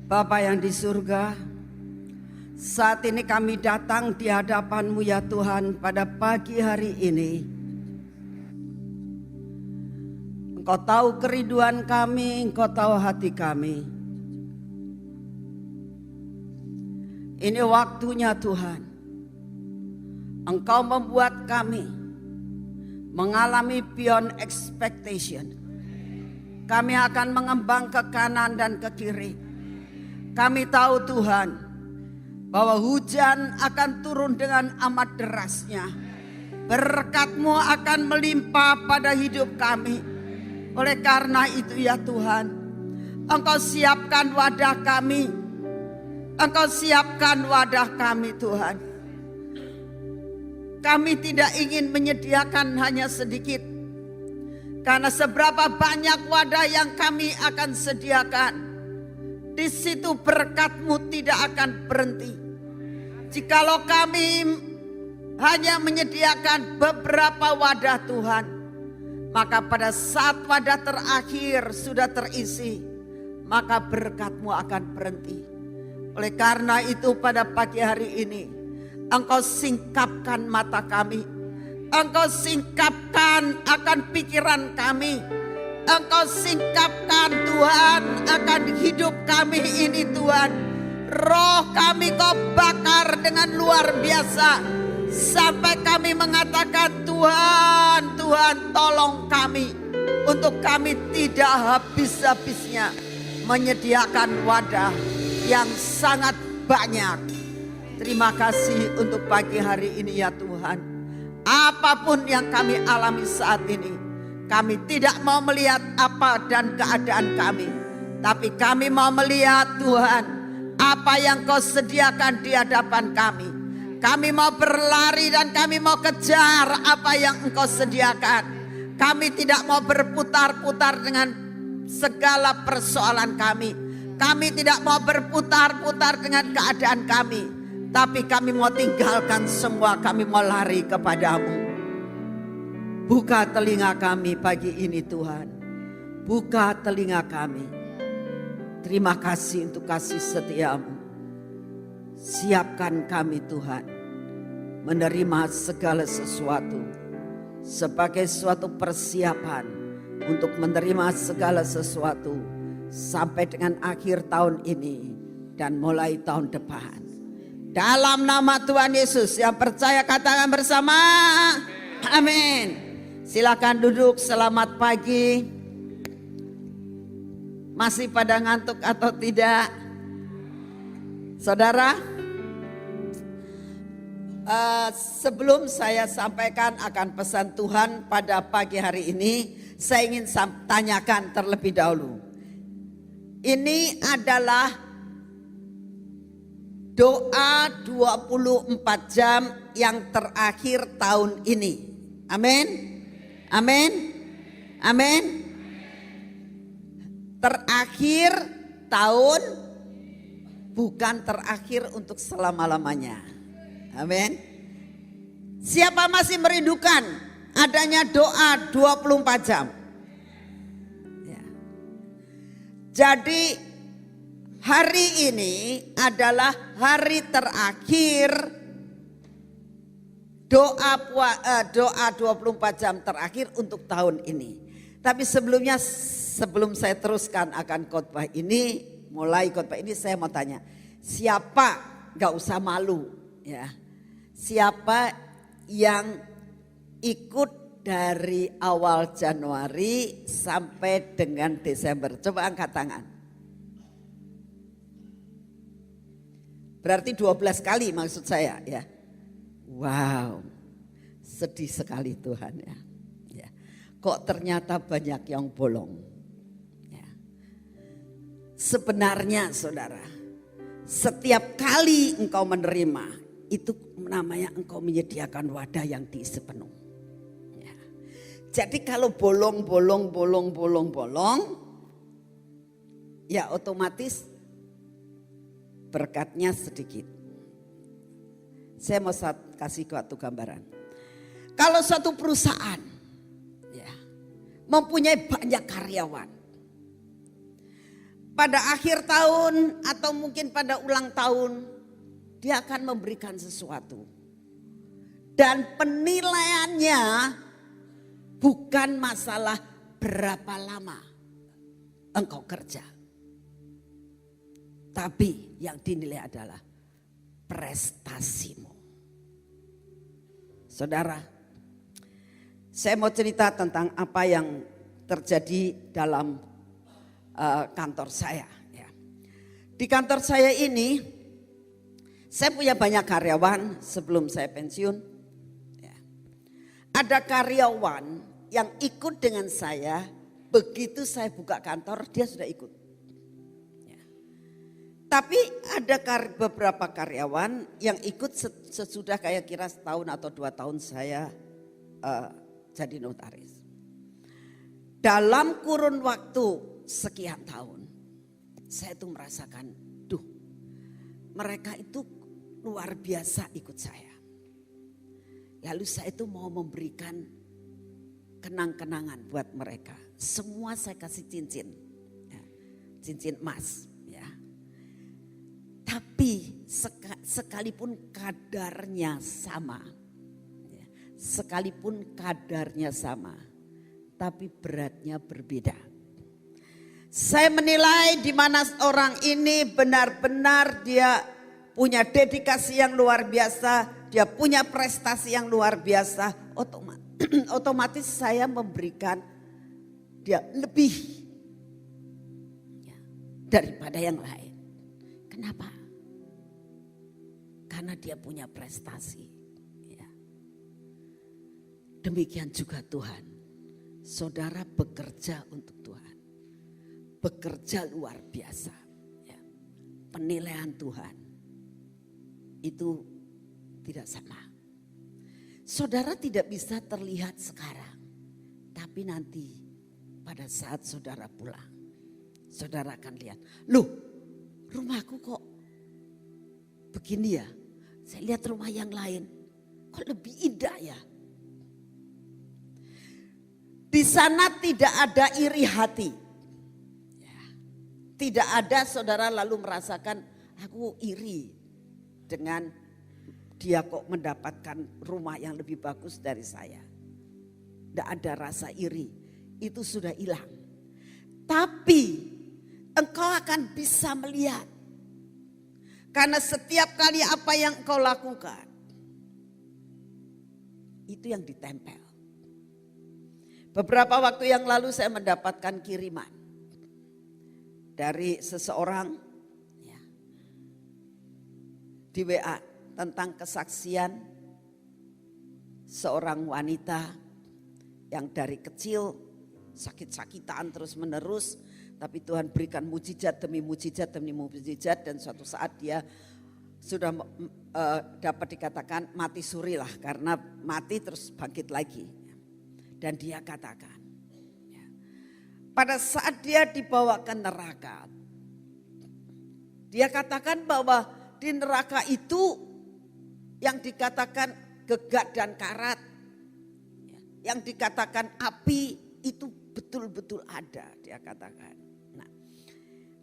Bapa yang di surga, saat ini kami datang di hadapan-Mu ya Tuhan pada pagi hari ini. Engkau tahu kerinduan kami, Engkau tahu hati kami. Ini waktunya Tuhan. Engkau membuat kami mengalami beyond expectation. Kami akan mengembang ke kanan dan ke kiri. Kami tahu Tuhan bahwa hujan akan turun dengan amat derasnya. Berkat-Mu akan melimpah pada hidup kami. Oleh karena itu ya Tuhan, Engkau siapkan wadah kami. Engkau siapkan wadah kami Tuhan. Kami tidak ingin menyediakan hanya sedikit. Karena seberapa banyak wadah yang kami akan sediakan, di situ berkat-Mu tidak akan berhenti. Jikalau kami hanya menyediakan beberapa wadah Tuhan, maka pada saat wadah terakhir sudah terisi, maka berkat-Mu akan berhenti. Oleh karena itu pada pagi hari ini, Engkau singkapkan mata kami. Engkau singkapkan akan pikiran kami. Engkau singkapkan Tuhan akan hidup kami ini Tuhan. Roh kami Kau bakar dengan luar biasa. Sampai kami mengatakan Tuhan, Tuhan tolong kami. Untuk kami tidak habis-habisnya menyediakan wadah yang sangat banyak. Terima kasih untuk pagi hari ini ya Tuhan. Apapun yang kami alami saat ini, kami tidak mau melihat apa dan keadaan kami. Tapi kami mau melihat Tuhan, apa yang Kau sediakan di hadapan kami. Kami mau berlari dan kami mau kejar apa yang Engkau sediakan. Kami tidak mau berputar-putar dengan segala persoalan kami. Kami tidak mau berputar-putar dengan keadaan kami. Tapi kami mau tinggalkan semua, kami mau lari kepadamu. Buka telinga kami pagi ini Tuhan. Buka telinga kami. Terima kasih untuk kasih setia-Mu. Siapkan kami Tuhan. Menerima segala sesuatu. Sebagai suatu persiapan. Untuk menerima segala sesuatu. Sampai dengan akhir tahun ini. Dan mulai tahun depan. Dalam nama Tuhan Yesus, yang percaya katakan bersama, amin. Silakan duduk, selamat pagi. Masih pada ngantuk atau tidak? Saudara, sebelum saya sampaikan akan pesan Tuhan pada pagi hari ini, saya ingin tanyakan terlebih dahulu. Ini adalah doa 24 jam yang terakhir tahun ini. Amin. Amin. Amin. Terakhir tahun, bukan terakhir untuk selama-lamanya. Amin. Siapa masih merindukan adanya doa 24 jam? Ya. Jadi hari ini adalah hari terakhir doa 24 jam terakhir untuk tahun ini. Tapi sebelumnya, sebelum saya teruskan akan khotbah ini, mulai khotbah ini saya mau tanya, siapa, gak usah malu ya, siapa yang ikut dari awal Januari sampai dengan Desember? Coba angkat tangan. Berarti 12 kali maksud saya ya. Wow, sedih sekali Tuhan ya. Kok ternyata banyak yang bolong. Ya. Sebenarnya saudara, setiap kali engkau menerima, itu namanya engkau menyediakan wadah yang diisi penuh. Ya. Jadi kalau bolong, ya otomatis berkatnya sedikit. Saya mau kasih suatu gambaran. Kalau suatu perusahaan ya, mempunyai banyak karyawan, pada akhir tahun atau mungkin pada ulang tahun, dia akan memberikan sesuatu. Dan penilaiannya bukan masalah berapa lama engkau kerja. Tapi yang dinilai adalah prestasimu. Saudara, saya mau cerita tentang apa yang terjadi dalam kantor saya. Ya. Di kantor saya ini, saya punya banyak karyawan sebelum saya pensiun. Ya. Ada karyawan yang ikut dengan saya, begitu saya buka kantor dia sudah ikut. Ya. Tapi ada beberapa karyawan yang ikut sesudah kayak kira setahun atau 2 tahun saya jadi notaris. Dalam kurun waktu sekian tahun, saya tuh merasakan, mereka itu luar biasa ikut saya. Lalu saya itu mau memberikan kenang-kenangan buat mereka. Semua saya kasih cincin, ya, cincin emas. Ya. Tapi sekalipun kadarnya sama, ya, sekalipun kadarnya sama, tapi beratnya berbeda. Saya menilai di mana orang ini benar-benar dia punya dedikasi yang luar biasa, dia punya prestasi yang luar biasa, otomatis saya memberikan dia lebih ya, daripada yang lain. Kenapa? Karena dia punya prestasi. Ya. Demikian juga Tuhan, saudara bekerja untuk Tuhan. Bekerja luar biasa. Ya. Penilaian Tuhan itu tidak sama. Saudara tidak bisa terlihat sekarang. Tapi nanti pada saat saudara pulang. Saudara akan lihat. Loh, rumahku kok begini ya. Saya lihat rumah yang lain. Kok lebih indah ya. Di sana tidak ada iri hati. Tidak ada saudara lalu merasakan aku iri dengan dia kok mendapatkan rumah yang lebih bagus dari saya. Tidak ada rasa iri, itu sudah hilang. Tapi engkau akan bisa melihat. Karena setiap kali apa yang engkau lakukan, itu yang ditempel. Beberapa waktu yang lalu saya mendapatkan kiriman dari seseorang ya, di WA tentang kesaksian seorang wanita yang dari kecil sakit-sakitan terus menerus, tapi Tuhan berikan mujizat demi mujizat demi mujizat, dan suatu saat dia sudah dapat dikatakan mati suri lah, karena mati terus bangkit lagi. Dan dia katakan, pada saat dia dibawa ke neraka, dia katakan bahwa di neraka itu yang dikatakan gegak dan karat, yang dikatakan api itu betul-betul ada, dia katakan. Nah,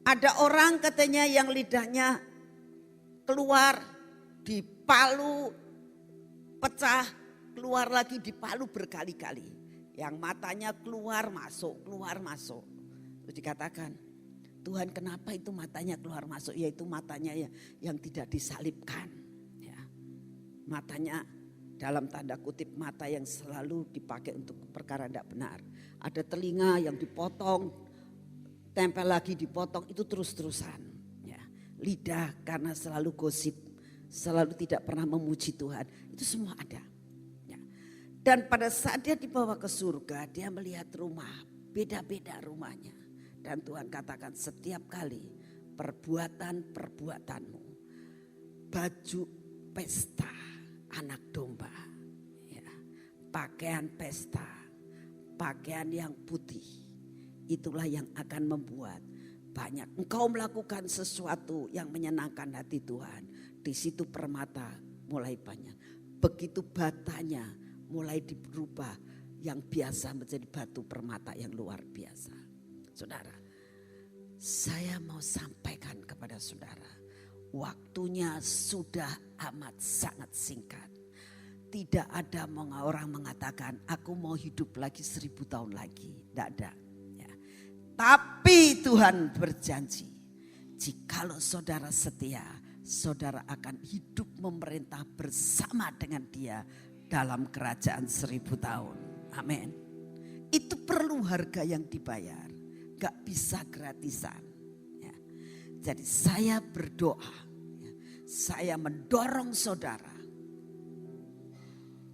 ada orang katanya yang lidahnya keluar, dipalu, pecah, keluar lagi, dipalu berkali-kali. Yang matanya keluar masuk. Terus dikatakan, Tuhan kenapa itu matanya keluar masuk? Yaitu matanya yang tidak disalibkan. Ya. Matanya dalam tanda kutip mata yang selalu dipakai untuk perkara tidak benar. Ada telinga yang dipotong, tempel lagi dipotong, itu terus-terusan. Ya. Lidah karena selalu gosip, selalu tidak pernah memuji Tuhan. Itu semua ada. Dan pada saat dia dibawa ke surga, dia melihat rumah, beda-beda rumahnya. Dan Tuhan katakan setiap kali perbuatan-perbuatanmu, baju pesta anak domba, ya, pakaian pesta, pakaian yang putih, itulah yang akan membuat banyak. Engkau melakukan sesuatu yang menyenangkan hati Tuhan, di situ permata mulai banyak. Begitu batanya mulai dirubah yang biasa menjadi batu permata yang luar biasa. Saudara, Saya mau sampaikan kepada saudara, waktunya sudah amat sangat singkat. Tidak ada orang mengatakan aku mau hidup lagi 1000 tahun lagi. Tidak ada. Ya. Tapi Tuhan berjanji, jikalau saudara setia, saudara akan hidup memerintah bersama dengan Dia dalam kerajaan 1000 tahun. Amin. Itu perlu harga yang dibayar. Gak bisa gratisan. Ya. Jadi saya berdoa, ya, saya mendorong saudara,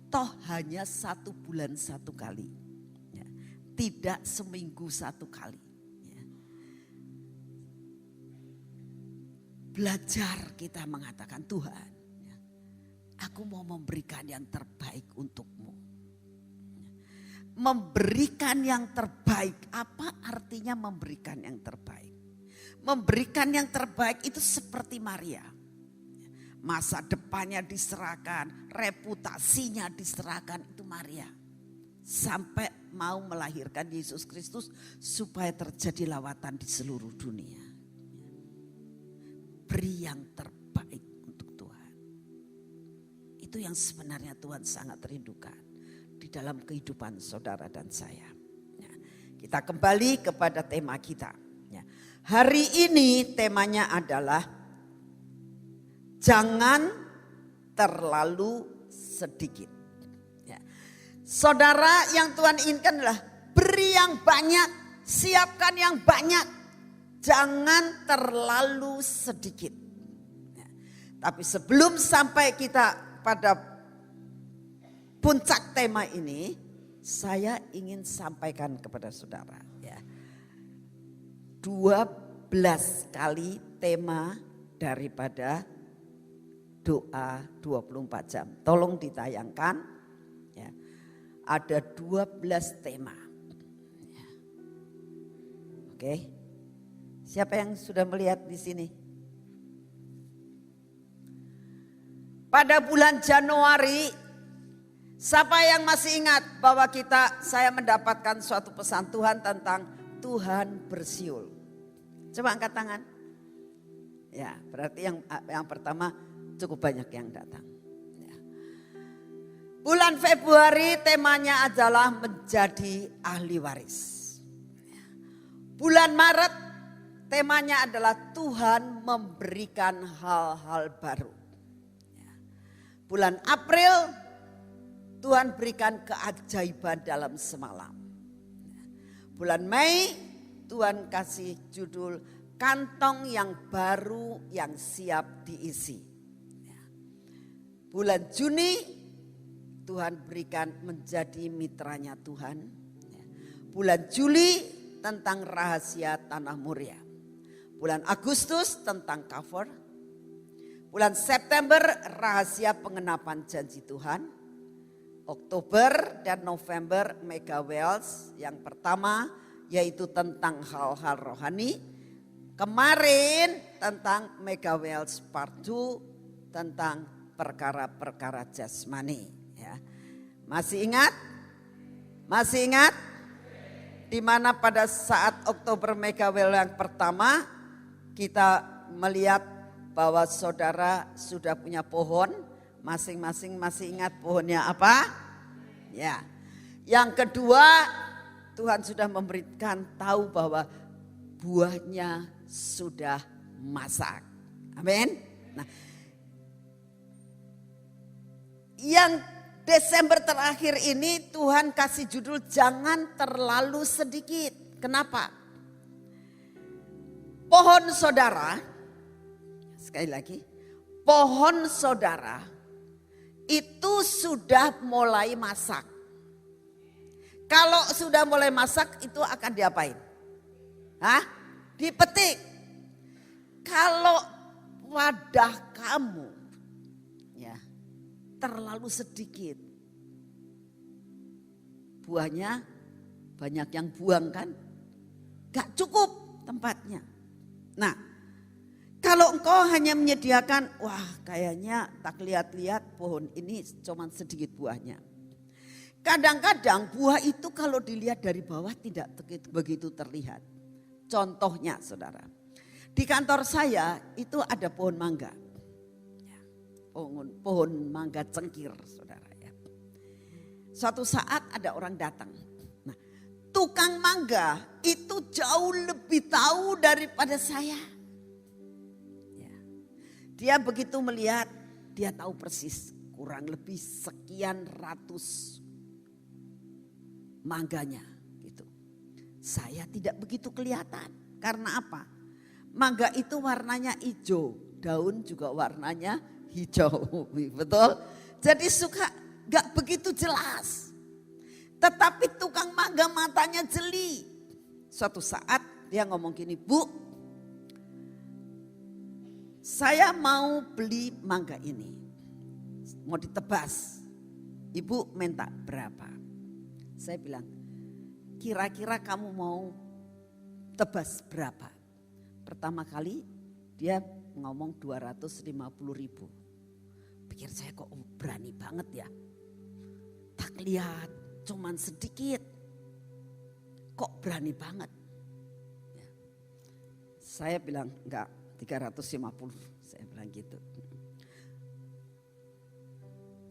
toh hanya 1 bulan 1 kali, ya. Tidak seminggu 1 kali. Ya. Belajar kita mengatakan, Tuhan, ya, aku mau memberikan yang terbaik untukmu. Memberikan yang terbaik. Apa artinya memberikan yang terbaik? Memberikan yang terbaik itu seperti Maria. Masa depannya diserahkan, reputasinya diserahkan, itu Maria. Sampai mau melahirkan Yesus Kristus supaya terjadi lawatan di seluruh dunia. Beri yang terbaik untuk Tuhan. Itu yang sebenarnya Tuhan sangat rindukan di dalam kehidupan saudara dan saya. Ya, kita kembali kepada tema kita. Ya, hari ini temanya adalah jangan terlalu sedikit. Ya. Saudara, yang Tuhan inginkan adalah beri yang banyak, siapkan yang banyak, jangan terlalu sedikit. Ya. Tapi sebelum sampai kita pada puncak tema ini, saya ingin sampaikan kepada saudara, ya, 12 kali tema daripada doa 24 jam. Tolong ditayangkan, ya, ada 12 tema. Ya. Oke, siapa yang sudah melihat di sini? Pada bulan Januari, siapa yang masih ingat bahwa saya mendapatkan suatu pesan Tuhan tentang Tuhan bersiul? Coba angkat tangan. Ya, berarti yang pertama cukup banyak yang datang. Ya. Bulan Februari temanya adalah menjadi ahli waris. Ya. Bulan Maret temanya adalah Tuhan memberikan hal-hal baru. Ya. Bulan April Tuhan berikan keajaiban dalam semalam. Bulan Mei Tuhan kasih judul kantong yang baru yang siap diisi. Bulan Juni Tuhan berikan menjadi mitranya Tuhan. Bulan Juli tentang rahasia tanah Moria. Bulan Agustus tentang cover. Bulan September rahasia pengenapan janji Tuhan. Oktober dan November Mega Wells yang pertama yaitu tentang hal-hal rohani. Kemarin tentang Mega Wells Part 2 tentang perkara-perkara jasmani. Ya. Masih ingat? Masih ingat? Di mana pada saat Oktober Mega Wells yang pertama kita melihat bahwa saudara sudah punya pohon. Masing-masing masih ingat pohonnya apa? Ya. Yang kedua, Tuhan sudah memberikan tahu bahwa buahnya sudah masak. Amin. Nah, yang Desember terakhir ini Tuhan kasih judul jangan terlalu sedikit. Kenapa? Pohon saudara, sekali lagi, pohon saudara itu sudah mulai masak. Kalau sudah mulai masak itu akan diapain? Hah? Dipetik. Kalau wadah kamu ya terlalu sedikit, buahnya banyak yang buang kan? Gak cukup tempatnya. Nah, kalau engkau hanya menyediakan, wah kayaknya tak lihat-lihat pohon ini cuma sedikit buahnya. Kadang-kadang buah itu kalau dilihat dari bawah tidak begitu terlihat. Contohnya saudara, di kantor saya itu ada pohon mangga. Pohon mangga cengkir saudara ya. Suatu saat ada orang datang. Nah, tukang mangga itu jauh lebih tahu daripada saya. Ya. Dia begitu melihat, dia tahu persis kurang lebih sekian ratus mangganya gitu. Saya tidak begitu kelihatan. Karena apa? Mangga itu warnanya hijau, daun juga warnanya hijau, betul? Jadi suka gak begitu jelas. Tetapi tukang mangga matanya jeli. Suatu saat dia ngomong gini, Bu, saya mau beli mangga ini, mau ditebas. Ibu minta berapa? Saya bilang, kira-kira kamu mau tebas berapa? Pertama kali dia ngomong 250.000. Pikir saya kok berani banget ya. Tak lihat cuman sedikit. Kok berani banget. Ya. Saya bilang enggak 350. Saya bilang gitu.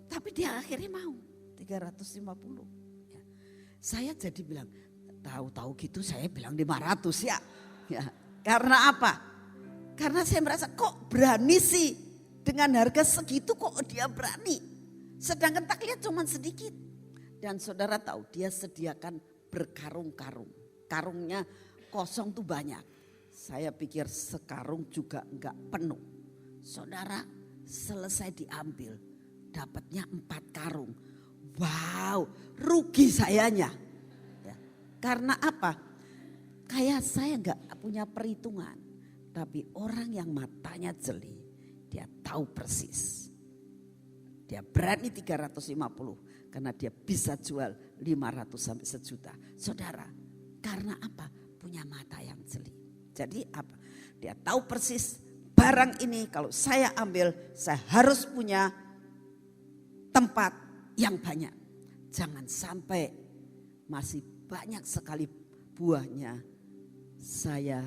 Tapi dia akhirnya mau 350. Ya. Saya jadi bilang tahu-tahu gitu saya bilang 500 ya. Ya. Karena apa? Karena saya merasa kok berani sih dengan harga segitu kok dia berani. Sedangkan tak lihat cuma sedikit. Dan saudara tahu dia sediakan berkarung-karung. Karungnya kosong tuh banyak. Saya pikir sekarung juga enggak penuh. Saudara selesai diambil dapatnya 4 karung. Wow, rugi sayanya. Ya. Karena apa? Kayak saya enggak punya perhitungan. Tapi orang yang matanya jeli, dia tahu persis. Dia berani 350 karena dia bisa jual 500 sampai 1 juta. Saudara, karena apa? Punya mata yang jeli. Jadi apa? Dia tahu persis barang ini kalau saya ambil, saya harus punya tempat yang banyak. Jangan sampai masih banyak sekali buahnya. Saya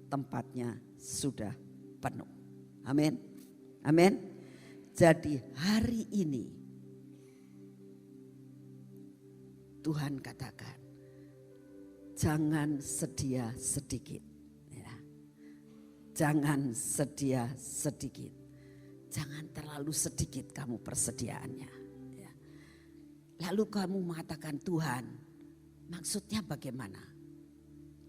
tempatnya sudah penuh. Amin. Amin. Jadi hari ini Tuhan katakan jangan sedia sedikit. Ya. Jangan sedia sedikit. Jangan terlalu sedikit kamu persediaannya. Ya. Lalu kamu mengatakan Tuhan maksudnya bagaimana?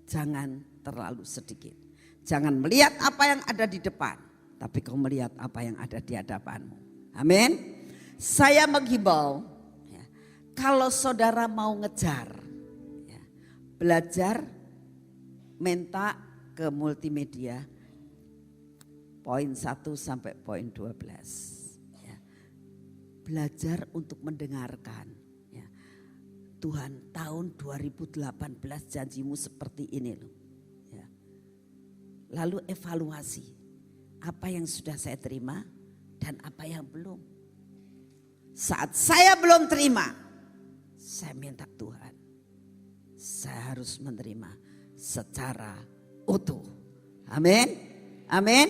Jangan terlalu sedikit. Jangan melihat apa yang ada di depan. Tapi kau melihat apa yang ada di hadapanmu. Amin. Saya menghimbau. Ya, kalau saudara mau ngejar. Ya, belajar minta ke multimedia. Poin 1 sampai poin 12. Ya, belajar untuk mendengarkan. Tuhan tahun 2018 janjimu seperti ini loh. Ya. Lalu evaluasi apa yang sudah saya terima dan apa yang belum. Saat saya belum terima, saya minta Tuhan, saya harus menerima secara utuh. Amin, amin.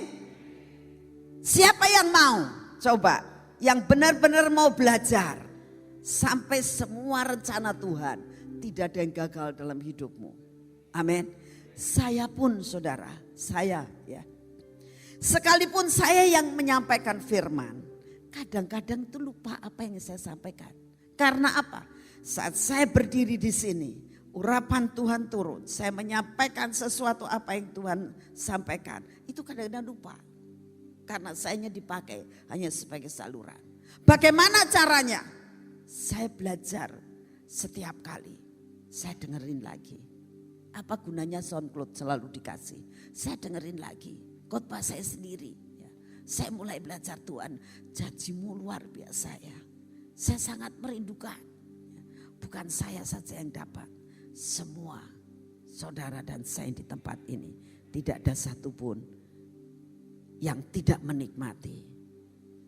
Siapa yang mau? Coba, yang benar-benar mau belajar. Sampai semua rencana Tuhan tidak ada yang gagal dalam hidupmu. Amin. Saya pun saudara, saya ya. Sekalipun saya yang menyampaikan firman, kadang-kadang itu lupa apa yang saya sampaikan. Karena apa? Saat saya berdiri di sini, urapan Tuhan turun. Saya menyampaikan sesuatu apa yang Tuhan sampaikan. Itu kadang-kadang lupa. Karena saya dipakai hanya sebagai saluran. Bagaimana caranya? Saya belajar setiap kali, saya dengerin lagi. Apa gunanya SoundCloud selalu dikasih? Saya dengerin lagi, khotbah saya sendiri. Ya. Saya mulai belajar Tuhan, janjimu luar biasa ya. Saya sangat merindukan, ya. Bukan saya saja yang dapat, semua saudara dan saya di tempat ini. Tidak ada satupun yang tidak menikmati.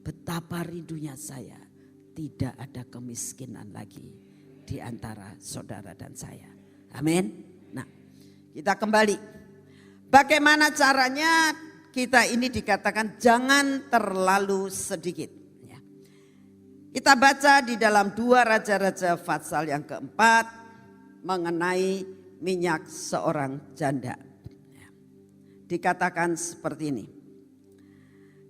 Betapa rindunya saya. Tidak ada kemiskinan lagi di antara saudara dan saya. Amin. Nah, Kita kembali. Bagaimana caranya kita ini dikatakan jangan terlalu sedikit. Ya. Kita baca di dalam 2 Raja-Raja pasal yang keempat mengenai minyak seorang janda. Ya. Dikatakan seperti ini.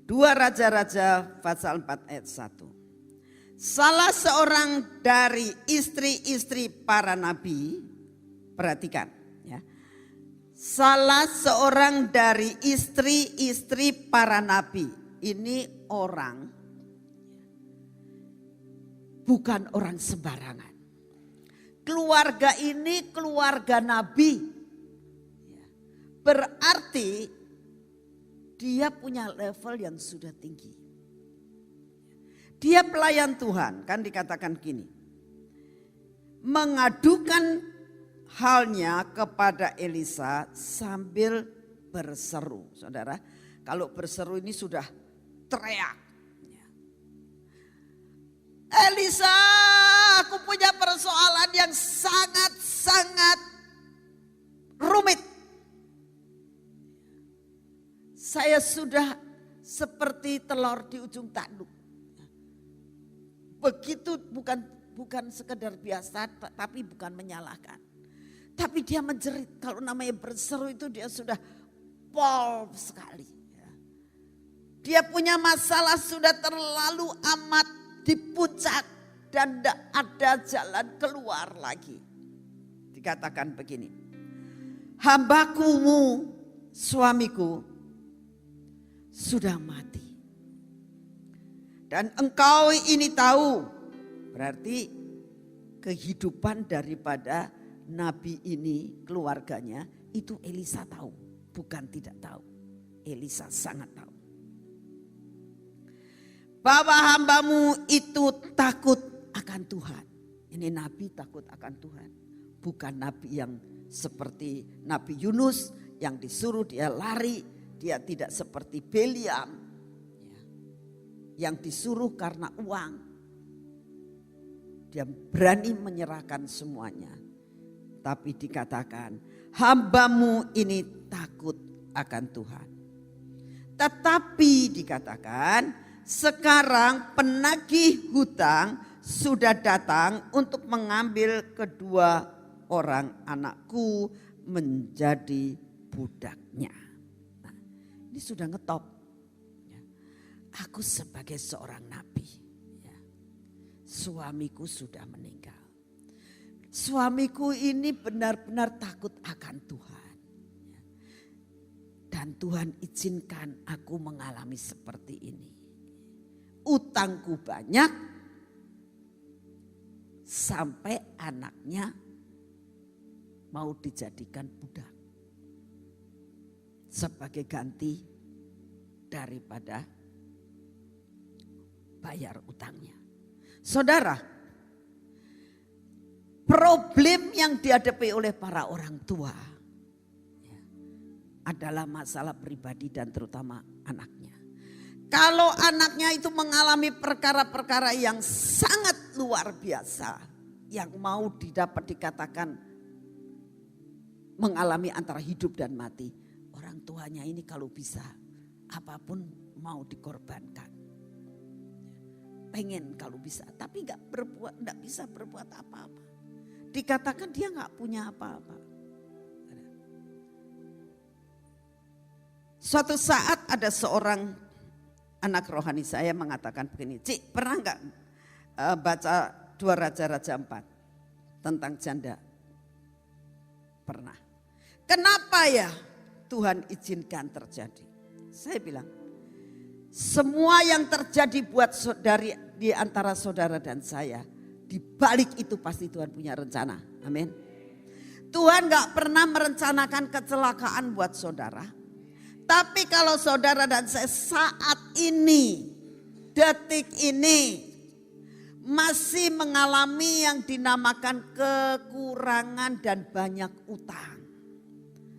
2 Raja-Raja pasal 4 ayat 1. Salah seorang dari istri-istri para nabi, perhatikan ya. Salah seorang dari istri-istri para nabi. Ini orang, bukan orang sembarangan. Keluarga ini keluarga nabi. Berarti dia punya level yang sudah tinggi. Dia pelayan Tuhan, kan dikatakan gini. Mengadukan halnya kepada Elisa sambil berseru. Saudara, kalau berseru ini sudah teriak. Elisa, aku punya persoalan yang sangat-sangat rumit. Saya sudah seperti telur di ujung tanduk. Begitu bukan sekedar biasa, tapi bukan menyalahkan. Tapi dia menjerit, kalau namanya berseru itu dia sudah pol sekali. Dia punya masalah sudah terlalu amat di puncak dan tidak ada jalan keluar lagi. Dikatakan begini, hambakumu, suamiku sudah mati. Dan engkau ini tahu, berarti kehidupan daripada nabi ini, keluarganya, itu Elisa tahu, bukan tidak tahu. Elisa sangat tahu. Bahwa hambamu itu takut akan Tuhan. Ini nabi takut akan Tuhan. Bukan nabi yang seperti Nabi Yunus yang disuruh dia lari. Dia tidak seperti Beliam yang disuruh karena uang. Dia berani menyerahkan semuanya. Tapi dikatakan hambamu ini takut akan Tuhan. Tetapi dikatakan sekarang penagih hutang sudah datang untuk mengambil kedua orang anakku menjadi budaknya. Nah, ini sudah ngetop. Aku sebagai seorang nabi, suamiku sudah meninggal. Suamiku ini benar-benar takut akan Tuhan. Dan Tuhan izinkan aku mengalami seperti ini. Utangku banyak sampai anaknya mau dijadikan budak. Sebagai ganti daripada bayar utangnya. Saudara, problem yang dihadapi oleh para orang tua adalah masalah pribadi dan terutama anaknya. Kalau anaknya itu mengalami perkara-perkara yang sangat luar biasa, yang mau dikatakan mengalami antara hidup dan mati, orang tuanya ini kalau bisa apapun mau dikorbankan. Pengen kalau bisa, tapi nggak bisa berbuat apa-apa. Dikatakan dia nggak punya apa-apa. Suatu saat ada seorang anak rohani saya mengatakan begini, Cik, pernah nggak baca 2 Raja-Raja 4 tentang janda? Pernah. Kenapa ya Tuhan izinkan terjadi? Saya bilang, semua yang terjadi buat di antara saudara dan saya, di balik itu pasti Tuhan punya rencana. Amin. Tuhan gak pernah merencanakan kecelakaan buat saudara. Tapi kalau saudara dan saya saat ini, detik ini, masih mengalami yang dinamakan kekurangan dan banyak utang.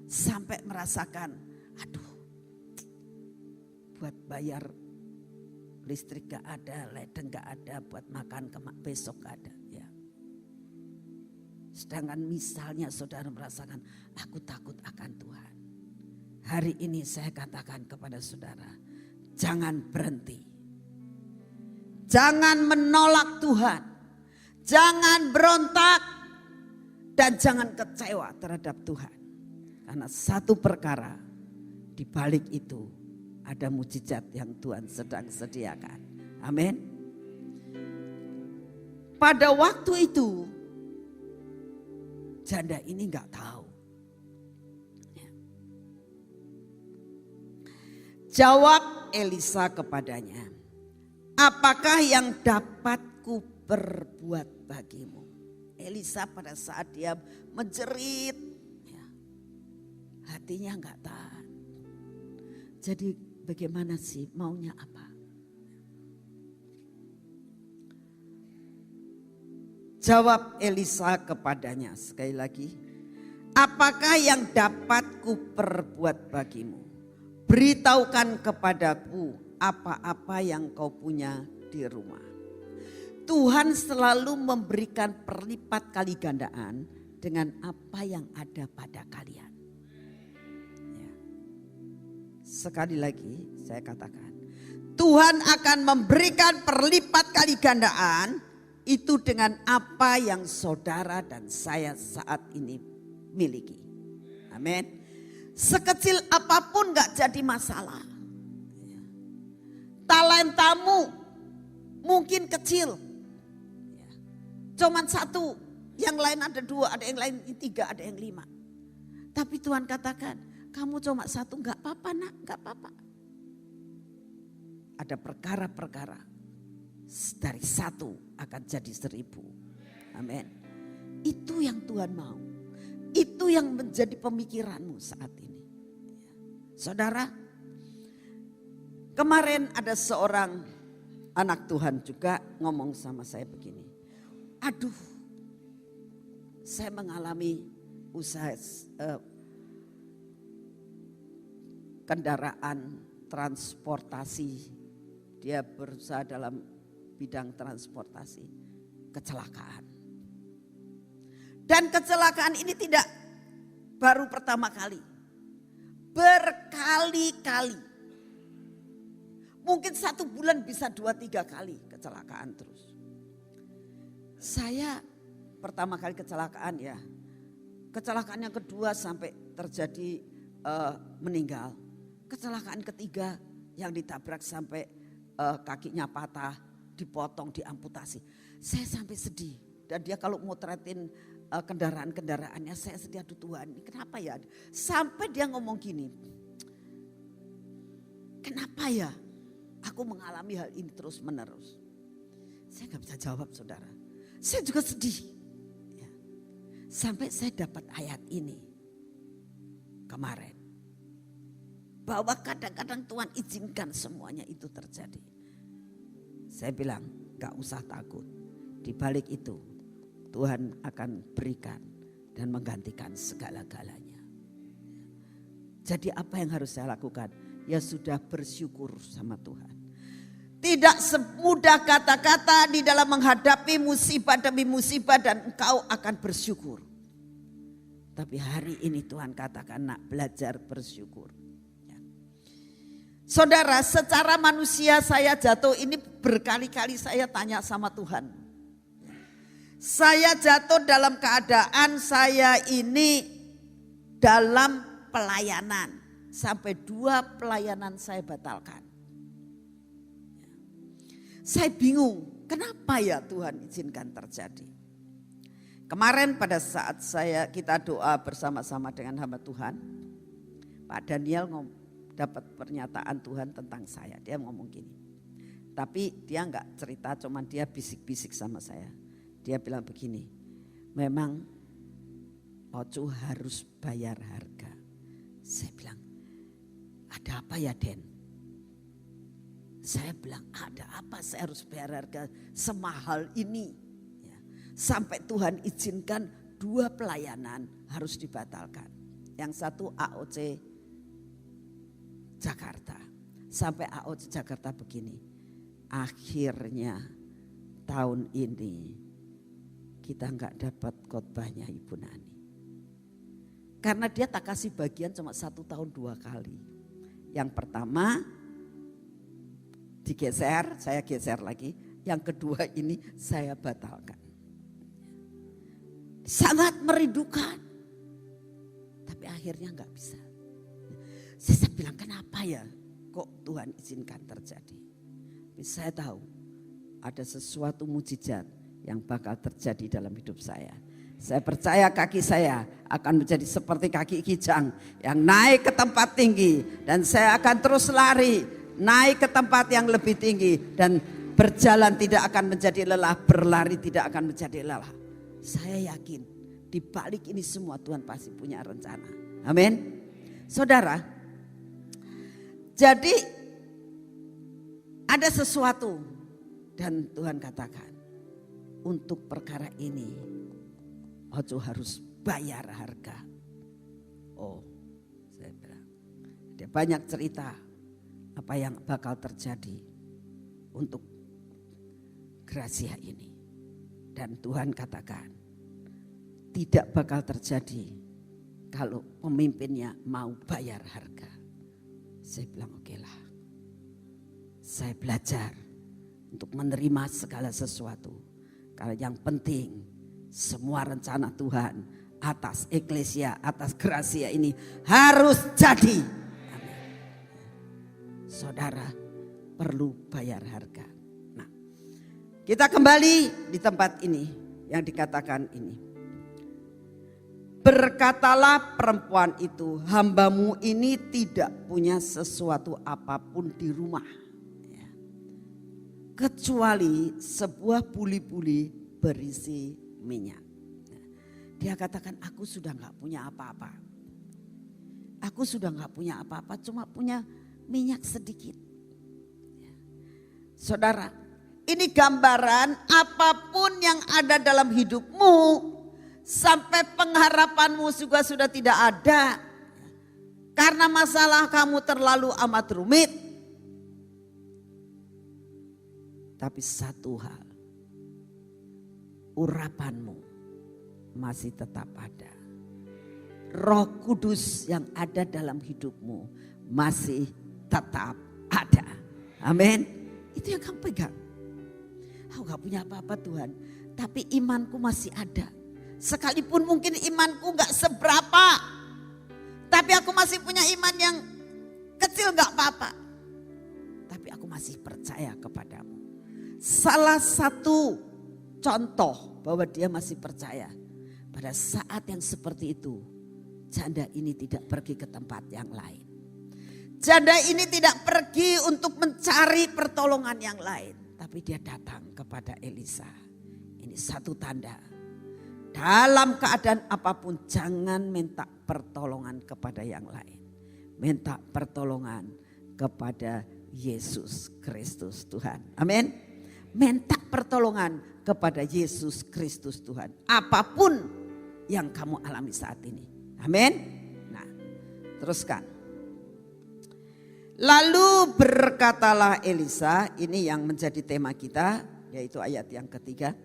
Sampai merasakan, aduh, buat bayar listrik gak ada, ledeng gak ada, buat makan besok gak ada. Ya. Sedangkan misalnya saudara merasakan, aku takut akan Tuhan. Hari ini saya katakan kepada saudara, jangan berhenti. Jangan menolak Tuhan. Jangan berontak. Dan jangan kecewa terhadap Tuhan. Karena satu perkara, di balik itu ada mujizat yang Tuhan sedang sediakan. Amin. Pada waktu itu, janda ini nggak tahu. Jawab Elisa kepadanya, apakah yang dapat ku perbuat bagimu? Elisa pada saat dia menjerit, hatinya nggak tahan. Jadi bagaimana sih, maunya apa? Jawab Elisa kepadanya sekali lagi, apakah yang dapat ku perbuat bagimu? Beritahukan kepadaku apa-apa yang kau punya di rumah. Tuhan selalu memberikan perlipat kali gandaan dengan apa yang ada pada kalian. Ya. Sekali lagi saya katakan, Tuhan akan memberikan perlipat kali gandaan itu dengan apa yang saudara dan saya saat ini miliki. Amin. Sekecil apapun gak jadi masalah. Talentamu mungkin kecil. Cuman satu, yang lain ada dua, ada yang lain tiga, ada yang lima. Tapi Tuhan katakan, kamu cuma satu gak apa-apa nak, gak apa-apa. Ada perkara-perkara. Dari satu akan jadi 1000. Amin. Itu yang Tuhan mau. Itu yang menjadi pemikiranmu saat ini. Saudara, kemarin ada seorang anak Tuhan juga ngomong sama saya begini. Aduh, saya mengalami usaha kendaraan transportasi. Dia berusaha dalam bidang transportasi, kecelakaan. Dan kecelakaan ini tidak baru pertama kali. Berkali-kali. Mungkin 1 bulan bisa 2-3 kali kecelakaan terus. Saya pertama kali kecelakaan ya. Kecelakaan yang kedua sampai terjadi meninggal. Kecelakaan ketiga yang ditabrak sampai kakinya patah, dipotong, diamputasi. Saya sampai sedih. Dan dia kalau motretin kendaraan-kendaraannya, saya sedih, aduh Tuhan ini kenapa ya. Sampai dia ngomong gini, kenapa ya aku mengalami hal ini terus menerus. Saya gak bisa jawab saudara. Saya juga sedih. Ya. Sampai saya dapat ayat ini kemarin. Bahwa kadang-kadang Tuhan izinkan semuanya itu terjadi. Saya bilang gak usah takut. Di balik itu Tuhan akan berikan dan menggantikan segala-galanya. Jadi apa yang harus saya lakukan? Ya sudah bersyukur sama Tuhan. Tidak semudah kata-kata di dalam menghadapi musibah demi musibah dan engkau akan bersyukur. Tapi hari ini Tuhan katakan nak belajar bersyukur. Saudara, secara manusia saya jatuh ini berkali-kali saya tanya sama Tuhan. Saya jatuh dalam keadaan saya ini dalam pelayanan. Sampai 2 pelayanan saya batalkan. Saya bingung, kenapa ya Tuhan izinkan terjadi. Kemarin pada saat kita doa bersama-sama dengan hamba Tuhan, Pak Daniel dapat pernyataan Tuhan tentang saya. Dia ngomong gini. Tapi dia enggak cerita, cuman dia bisik-bisik sama saya. Dia bilang begini, memang Ocu harus bayar harga. Saya bilang, ada apa ya Den? Saya bilang, ada apa saya harus bayar harga semahal ini? Ya. Sampai Tuhan izinkan 2 pelayanan harus dibatalkan. Yang satu AOC Jakarta. Sampai AOC Jakarta begini. Akhirnya tahun ini kita nggak dapat khotbahnya Ibu Nani. Karena dia tak kasih bagian cuma 1 tahun 2 kali. Yang pertama digeser, saya geser lagi. Yang kedua ini saya batalkan. Sangat merindukan. Tapi akhirnya nggak bisa. Saya bilang kenapa ya kok Tuhan izinkan terjadi. Tapi saya tahu ada sesuatu mujizat yang bakal terjadi dalam hidup saya. Saya percaya kaki saya akan menjadi seperti kaki kijang yang naik ke tempat tinggi. Dan saya akan terus lari naik ke tempat yang lebih tinggi. Dan berjalan tidak akan menjadi lelah, berlari tidak akan menjadi lelah. Saya yakin di balik ini semua Tuhan pasti punya rencana. Amin. Saudara, jadi ada sesuatu dan Tuhan katakan untuk perkara ini ojo harus bayar harga. Oh, saya bilang, dia banyak cerita apa yang bakal terjadi untuk Gracia ini. Dan Tuhan katakan tidak bakal terjadi kalau pemimpinnya mau bayar harga. Saya bilang oke lah. Saya belajar untuk menerima segala sesuatu. Karena yang penting semua rencana Tuhan atas eklesia, atas Gracia ini harus jadi. Amin. Saudara perlu bayar harga. Nah, kita kembali di tempat ini yang dikatakan ini. Berkatalah perempuan itu, hambamu ini tidak punya sesuatu apapun di rumah. Ya. Kecuali sebuah buli-buli berisi minyak. Dia katakan aku sudah gak punya apa-apa. Aku sudah gak punya apa-apa, cuma punya minyak sedikit. Saudara, ini gambaran apapun yang ada dalam hidupmu sampai pengharapanmu juga sudah tidak ada. Karena masalah kamu terlalu amat rumit. Tapi satu hal, urapanmu masih tetap ada. Roh Kudus yang ada dalam hidupmu masih tetap ada. Amin. Itu yang kamu pegang. Aku gak punya apa-apa Tuhan, tapi imanku masih ada. Sekalipun mungkin imanku gak seberapa, tapi aku masih punya iman yang kecil gak apa-apa. Tapi aku masih percaya kepadamu. Salah satu contoh bahwa dia masih percaya. Pada saat yang seperti itu, janda ini tidak pergi ke tempat yang lain. Janda ini tidak pergi untuk mencari pertolongan yang lain. Tapi dia datang kepada Elisa. Ini satu tanda. Dalam keadaan apapun jangan minta pertolongan kepada yang lain. Minta pertolongan kepada Yesus Kristus Tuhan. Amin. Minta pertolongan kepada Yesus Kristus Tuhan. Apapun yang kamu alami saat ini. Amin. Nah, teruskan. Lalu berkatalah Elisa, ini yang menjadi tema kita, yaitu ayat yang ketiga.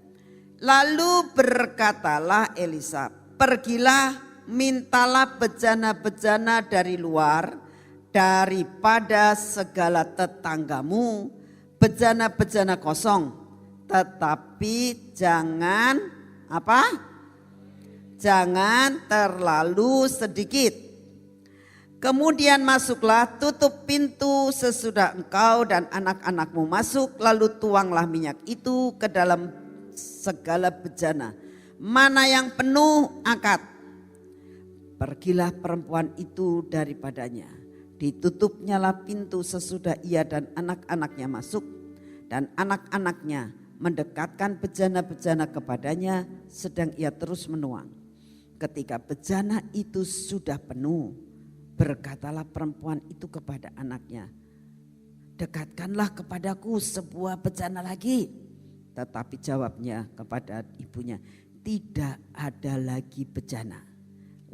Lalu berkatalah Elisa, pergilah mintalah bejana-bejana dari luar daripada segala tetanggamu, bejana-bejana kosong, tetapi jangan apa? Jangan terlalu sedikit. Kemudian masuklah, tutup pintu sesudah engkau dan anak-anakmu masuk, lalu tuanglah minyak itu ke dalam segala bejana. Mana yang penuh, angkat. Pergilah perempuan itu daripadanya. Ditutupnyalah pintu sesudah ia dan anak-anaknya masuk. Dan anak-anaknya mendekatkan bejana-bejana kepadanya sedang ia terus menuang. Ketika bejana itu sudah penuh, berkatalah perempuan itu kepada anaknya, dekatkanlah kepadaku sebuah bejana lagi. Tetapi jawabnya kepada ibunya, tidak ada lagi bejana.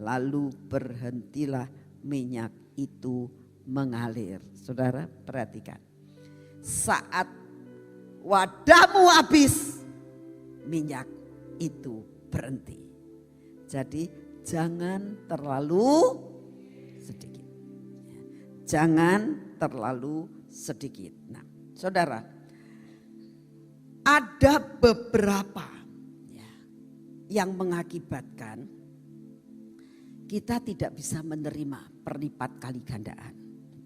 Lalu berhentilah minyak itu mengalir. Saudara perhatikan, saat wadahmu habis, minyak itu berhenti. Jadi jangan terlalu sedikit. Jangan terlalu sedikit. Nah, saudara, ada beberapa yang mengakibatkan kita tidak bisa menerima perlipat kali gandaan.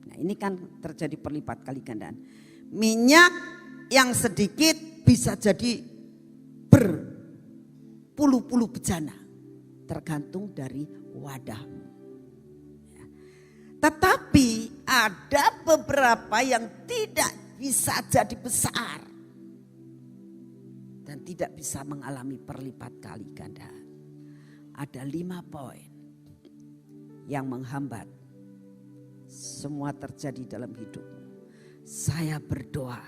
Nah, ini kan terjadi perlipat kali gandaan. Minyak yang sedikit bisa jadi berpuluh-puluh bejana, tergantung dari wadahmu. Tetapi ada beberapa yang tidak bisa jadi besar dan tidak bisa mengalami perlipat kali gandaan. Ada 5 poin yang menghambat semua terjadi dalam hidupmu. Saya berdoa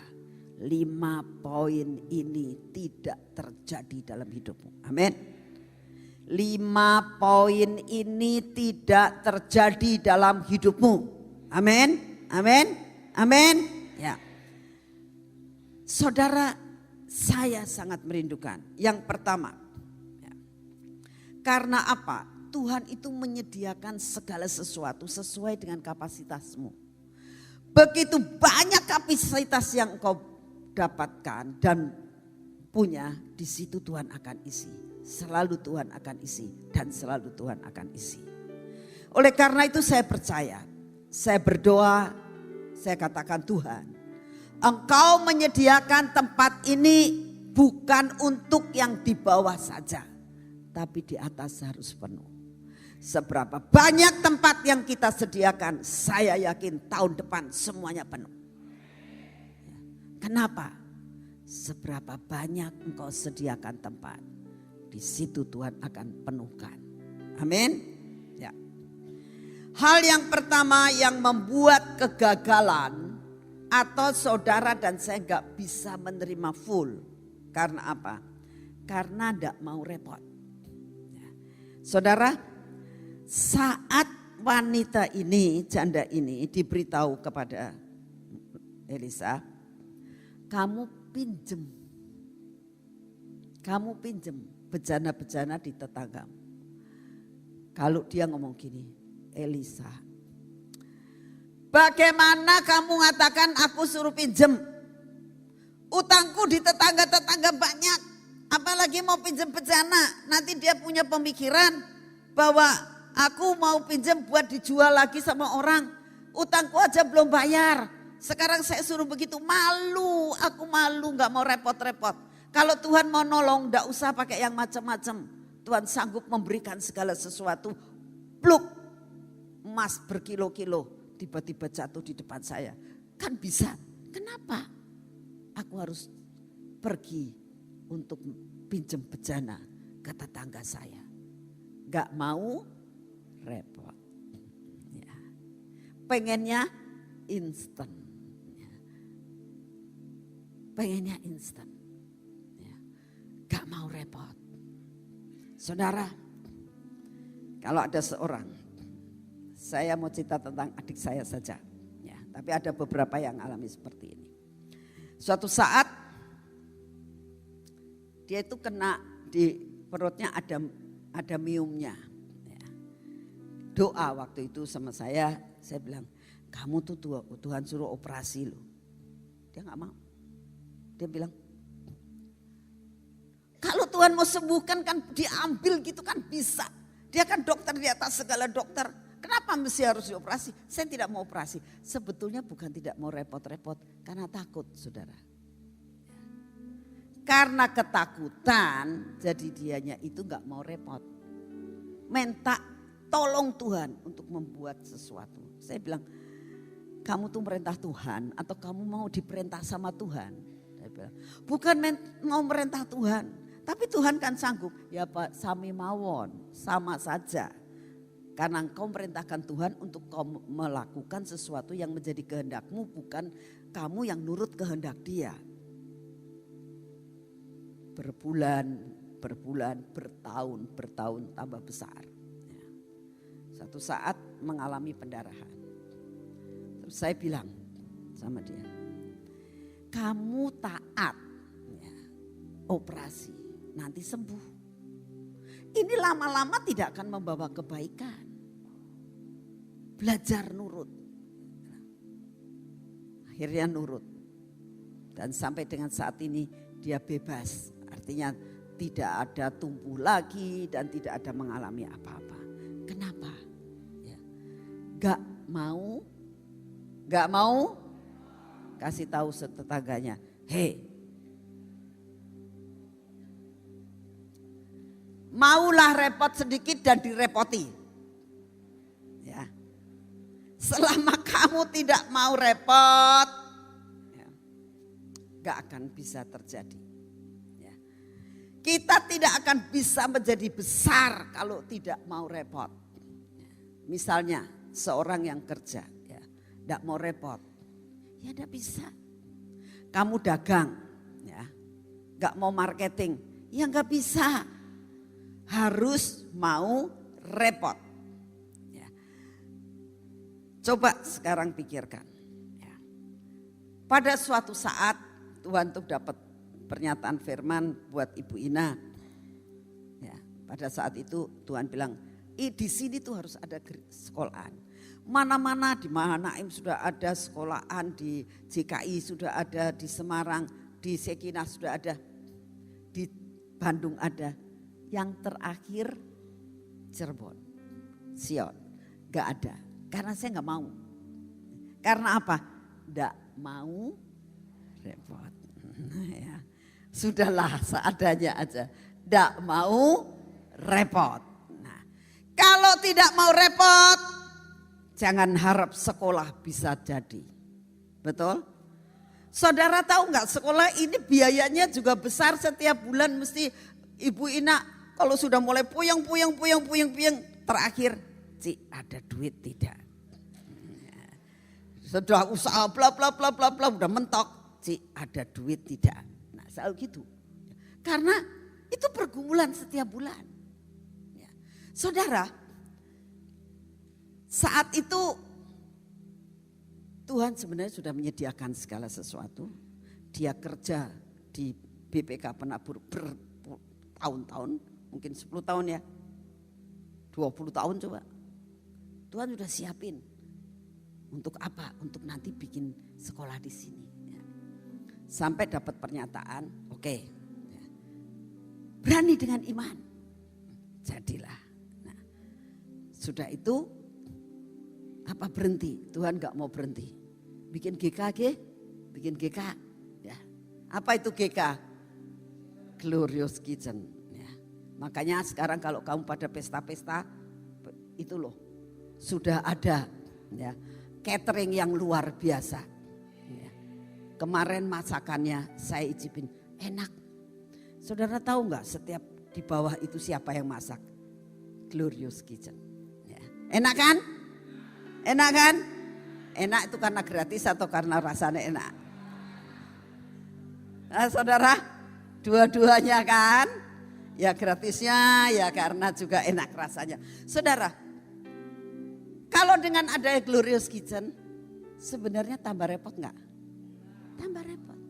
5 poin ini tidak terjadi dalam hidupmu. Amin. 5 poin ini tidak terjadi dalam hidupmu. Amin. Amin. Amin. Ya. Saudara, saya sangat merindukan. Yang pertama, ya, karena apa? Tuhan itu menyediakan segala sesuatu sesuai dengan kapasitasmu. Begitu banyak kapasitas yang engkau dapatkan dan punya, di situ Tuhan akan isi. Selalu Tuhan akan isi dan selalu Tuhan akan isi. Oleh karena itu saya percaya, saya berdoa, saya katakan Tuhan, Engkau menyediakan tempat ini bukan untuk yang di bawah saja, tapi di atas harus penuh. Seberapa banyak tempat yang kita sediakan, saya yakin tahun depan semuanya penuh. Kenapa? Seberapa banyak engkau sediakan tempat, di situ Tuhan akan penuhkan. Amin. Ya. Hal yang pertama yang membuat kegagalan atau saudara dan saya nggak bisa menerima full, karena apa? Karena nggak mau repot. Ya. Saudara, saat wanita ini, janda ini diberitahu kepada Elisa, kamu pinjem bejana-bejana di tetanggamu. Kalau dia ngomong gini, Elisa, bagaimana kamu mengatakan aku suruh pinjem? Utangku di tetangga-tetangga banyak, apalagi mau pinjem bejana. Nanti dia punya pemikiran bahwa aku mau pinjem buat dijual lagi sama orang. Utangku aja belum bayar. Sekarang saya suruh begitu, malu, aku malu, gak mau repot-repot. Kalau Tuhan mau nolong, gak usah pakai yang macam-macam. Tuhan sanggup memberikan segala sesuatu. Pluk, emas berkilo-kilo tiba-tiba jatuh di depan saya. Kan bisa, kenapa? Aku harus pergi untuk pinjam bejana ke tetangga saya. Gak mau repot. Ya. Pengennya instan. Ya. Pengennya instan. Ya. Gak mau repot. Saudara, kalau ada seorang, saya mau cerita tentang adik saya saja. Ya, tapi ada beberapa yang alami seperti ini. Suatu saat dia itu kena di perutnya ada miumnya. Ya. Doa waktu itu sama saya bilang, kamu tuh Tuhan suruh operasi loh. Dia gak mau. Dia bilang, kalau Tuhan mau sembuhkan kan diambil gitu kan bisa. Dia kan dokter di atas segala dokter. Kenapa mesti harus dioperasi? Saya tidak mau operasi. Sebetulnya bukan tidak mau repot-repot. Karena takut, saudara. Karena ketakutan, jadi dianya itu gak mau repot. Minta tolong Tuhan untuk membuat sesuatu. Saya bilang, kamu tuh merintah Tuhan atau kamu mau diperintah sama Tuhan? Saya bilang, bukan mau merintah Tuhan. Tapi Tuhan kan sanggup. Ya Pak, sami mawon, sama saja. Karena engkau merintahkan Tuhan untuk kau melakukan sesuatu yang menjadi kehendakmu, bukan kamu yang nurut kehendak dia. Berbulan, bertahun tambah besar. Ya. Satu saat mengalami pendarahan. Terus saya bilang sama dia, kamu taat ya, operasi. nanti sembuh. Ini lama-lama tidak akan membawa kebaikan. Belajar nurut. Akhirnya nurut. Dan sampai dengan saat ini dia bebas. Artinya tidak ada tumbuh lagi dan tidak ada mengalami apa-apa. Kenapa? Ya. Gak mau kasih tahu tetangganya, hei, maulah repot sedikit dan direpoti. Ya. Selama kamu tidak mau repot, ya, gak akan bisa terjadi. Ya. Kita tidak akan bisa menjadi besar kalau tidak mau repot. Ya. Misalnya seorang yang kerja, ya, gak mau repot, ya gak bisa. Kamu dagang, ya, gak mau marketing, ya gak bisa. Harus mau repot. Ya. Coba sekarang pikirkan. Ya. Pada suatu saat Tuhan tuh dapat pernyataan firman buat Ibu Ina. Ya. Pada saat itu Tuhan bilang, di sini tuh harus ada sekolahan. Mana-mana di Mahanaim sudah ada sekolahan, di JKI sudah ada, di Semarang, di Sekinah sudah ada, di Bandung ada. Yang terakhir Cirebon, Sion, gak ada. Karena saya gak mau. Karena apa? Gak mau repot. Ya. Sudahlah seadanya aja. Gak mau repot. Nah, kalau tidak mau repot, jangan harap sekolah bisa jadi. Betul? Saudara tahu gak, sekolah ini biayanya juga besar, setiap bulan mesti Ibu Ina kalau sudah mulai puyeng, terakhir, Ci ada duit tidak? Sudah usaha bla bla bla bla bla udah mentok, Ci ada duit tidak? Nah selalu gitu. Karena itu pergumulan setiap bulan. Ya. Saudara, saat itu Tuhan sebenarnya sudah menyediakan segala sesuatu. Dia kerja di BPK Penabur bertahun-tahun. Mungkin 10 tahun ya, 20 tahun coba. Tuhan sudah siapin. Untuk apa? Untuk nanti bikin sekolah di sini. Ya. Sampai dapat pernyataan, oke. Ya. Berani dengan iman. Jadilah. Nah, sudah itu, apa berhenti? Tuhan gak mau berhenti. Bikin GKG, bikin GK. Ya. Apa itu GK? Glorious Kitchen. Makanya sekarang kalau kamu pada pesta-pesta itu loh sudah ada ya catering yang luar biasa. Ya. Kemarin masakannya saya icipin enak. Saudara tahu nggak setiap di bawah itu siapa yang masak? Glorious Kitchen. Ya. Enak kan? Enak kan? Enak itu karena gratis atau karena rasanya enak? Nah, saudara, dua-duanya kan? Ya gratisnya, ya karena juga enak rasanya. Saudara, kalau dengan ada Glorious Kitchen, sebenarnya tambah repot enggak? Tambah repot.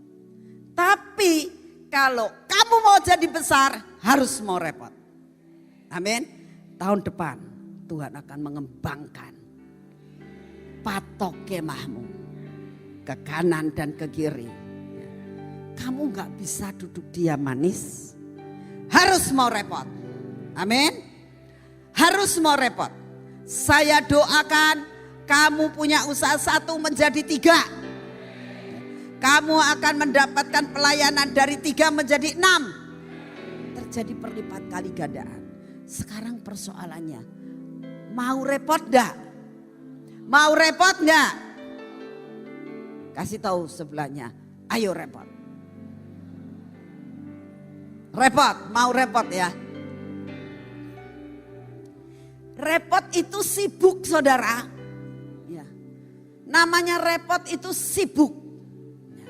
Tapi kalau kamu mau jadi besar, harus mau repot. Amin. Tahun depan Tuhan akan mengembangkan patok kemahmu ke kanan dan ke kiri. Kamu enggak bisa duduk diam manis. Harus mau repot. Amin. Harus mau repot. Saya doakan kamu punya usaha 1 menjadi 3. Kamu akan mendapatkan pelayanan dari 3 menjadi 6. Terjadi perlipat kali gandaan. Sekarang persoalannya, mau repot enggak? Mau repot enggak? Kasih tahu sebelahnya, ayo repot. Repot, mau repot ya. Repot itu sibuk saudara. Ya. Namanya repot itu sibuk. Ya.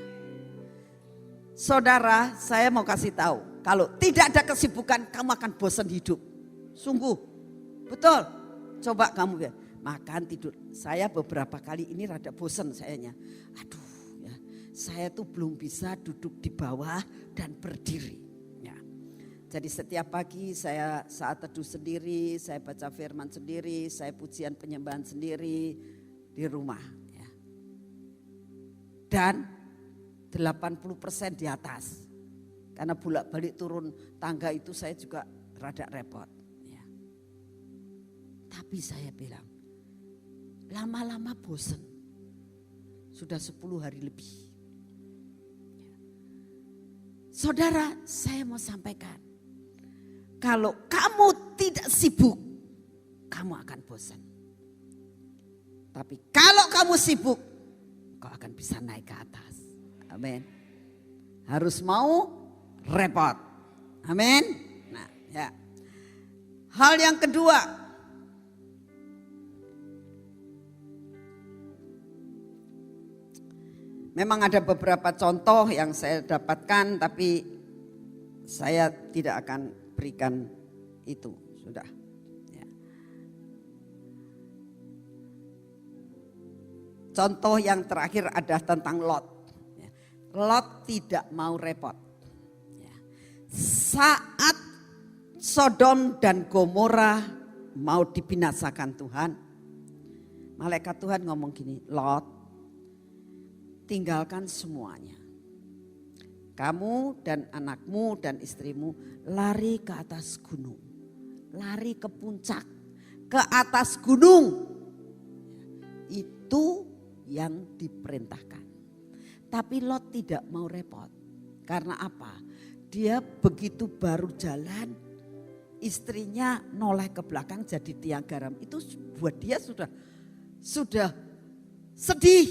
Saudara, saya mau kasih tahu. Kalau tidak ada kesibukan, kamu akan bosan hidup. Sungguh, betul. Coba kamu ya, makan tidur. Saya beberapa kali ini rada bosan sayanya. Aduh, ya, saya tuh belum bisa duduk di bawah dan berdiri. Jadi setiap pagi saya saat teduh sendiri, saya baca firman sendiri, saya pujian penyembahan sendiri di rumah. Ya. Dan 80% di atas. Karena bolak-balik turun tangga itu saya juga rada repot. Ya. Tapi saya bilang, lama-lama bosen. Sudah 10 hari lebih. Ya. Saudara, saya mau sampaikan. Kalau kamu tidak sibuk, kamu akan bosan. Tapi kalau kamu sibuk, kau akan bisa naik ke atas. Amin. Harus mau repot. Amin. Nah, ya. Hal yang kedua, memang ada beberapa contoh yang saya dapatkan, tapi saya tidak akan berikan itu. Sudah. Ya. Contoh yang terakhir ada tentang Lot. Ya. Lot tidak mau repot. Ya. Saat Sodom dan Gomora mau dibinasakan Tuhan, malaikat Tuhan ngomong gini, Lot, tinggalkan semuanya. Kamu dan anakmu dan istrimu lari ke atas gunung. Lari ke puncak, ke atas gunung. Itu yang diperintahkan. Tapi Lot tidak mau repot. Karena apa? Dia begitu baru jalan, istrinya noleh ke belakang jadi tiang garam. Itu buat dia sudah sedih,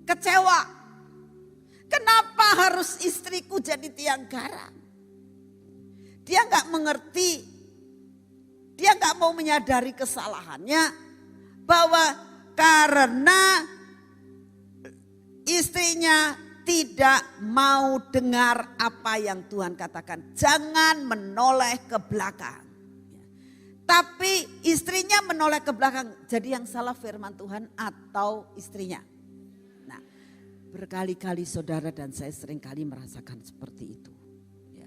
kecewa. Kenapa harus istriku jadi tiang garam? Dia gak mengerti, dia gak mau menyadari kesalahannya bahwa karena istrinya tidak mau dengar apa yang Tuhan katakan. Jangan menoleh ke belakang. Tapi istrinya menoleh ke belakang. Jadi yang salah firman Tuhan atau istrinya? Berkali-kali saudara dan saya seringkali merasakan seperti itu. Ya.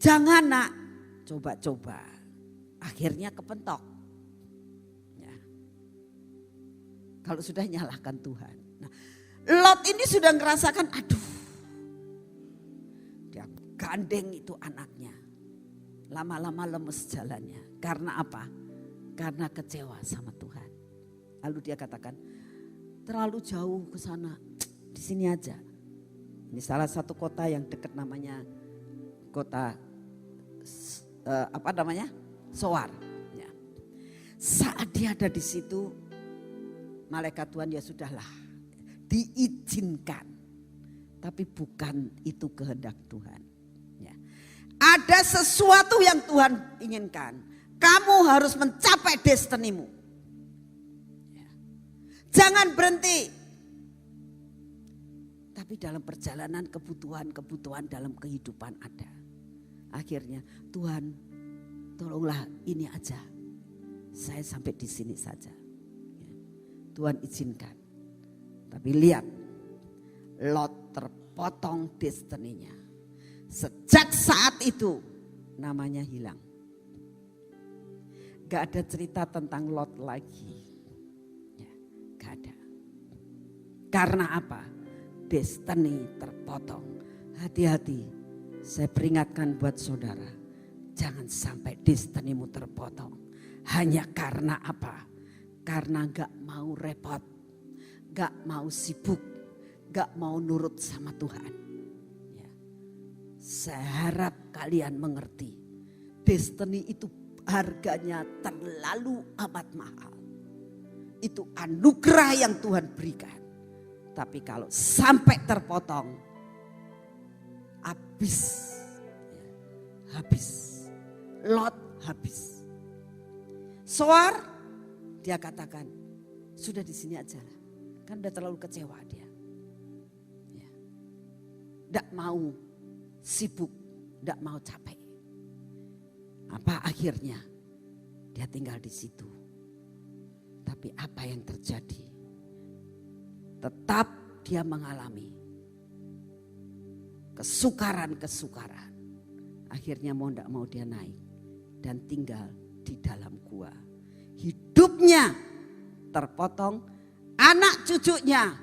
Jangan nak, coba-coba. Akhirnya kepentok. Ya. Kalau sudah nyalahkan Tuhan. Nah, Lot ini sudah ngerasakan, aduh. Dia gandeng itu anaknya. Lama-lama lemes jalannya. Karena apa? Karena kecewa sama Tuhan. Lalu dia katakan, terlalu jauh ke sana, di sini aja. Ini salah satu kota yang dekat namanya kota Zoar. Ya. Saat dia ada di situ, malaikat Tuhan ya sudahlah, diizinkan. Tapi bukan itu kehendak Tuhan. Ya. Ada sesuatu yang Tuhan inginkan. Kamu harus mencapai destinimu. Jangan berhenti. Tapi dalam perjalanan kebutuhan dalam kehidupan ada. Akhirnya Tuhan tolonglah ini aja. Saya sampai di sini saja. Tuhan izinkan. Tapi lihat, Lot terpotong destininya. Sejak saat itu namanya hilang. Gak ada cerita tentang Lot lagi. Gak ada. Karena apa? Destiny terpotong. Hati-hati. Saya peringatkan buat saudara. Jangan sampai destinimu terpotong. Hanya karena apa? Karena gak mau repot. Gak mau sibuk. Gak mau nurut sama Tuhan. Ya. Saya harap kalian mengerti. Destiny itu harganya terlalu amat mahal. Itu anugerah yang Tuhan berikan. Tapi kalau sampai terpotong, habis. Habis. Lot habis. Zoar, dia katakan, sudah di sini aja lah. Kan udah terlalu kecewa dia. Ya. Nggak mau sibuk, nggak mau capek. Apa akhirnya? Dia tinggal di situ. Tapi apa yang terjadi? Tetap dia mengalami kesukaran-kesukaran. Akhirnya mau tidak mau dia naik dan tinggal di dalam gua. Hidupnya terpotong, anak cucunya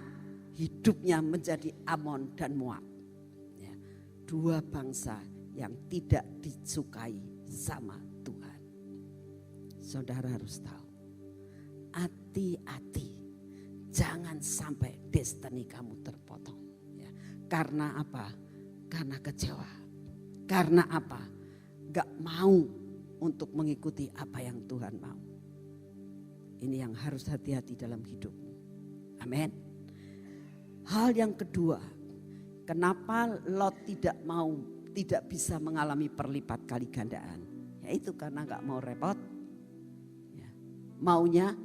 hidupnya menjadi Amon dan Moab. Ya, dua bangsa yang tidak disukai sama Tuhan. Saudara harus tahu, hati-hati, jangan sampai destiny kamu terpotong. Ya, karena apa? Karena kecewa. Karena apa? Gak mau untuk mengikuti apa yang Tuhan mau. Ini yang harus hati-hati dalam hidupmu. Amin. Hal yang kedua, kenapa Lot tidak bisa mengalami perlipat kali gandaan? Yaitu karena gak mau repot. Ya, maunya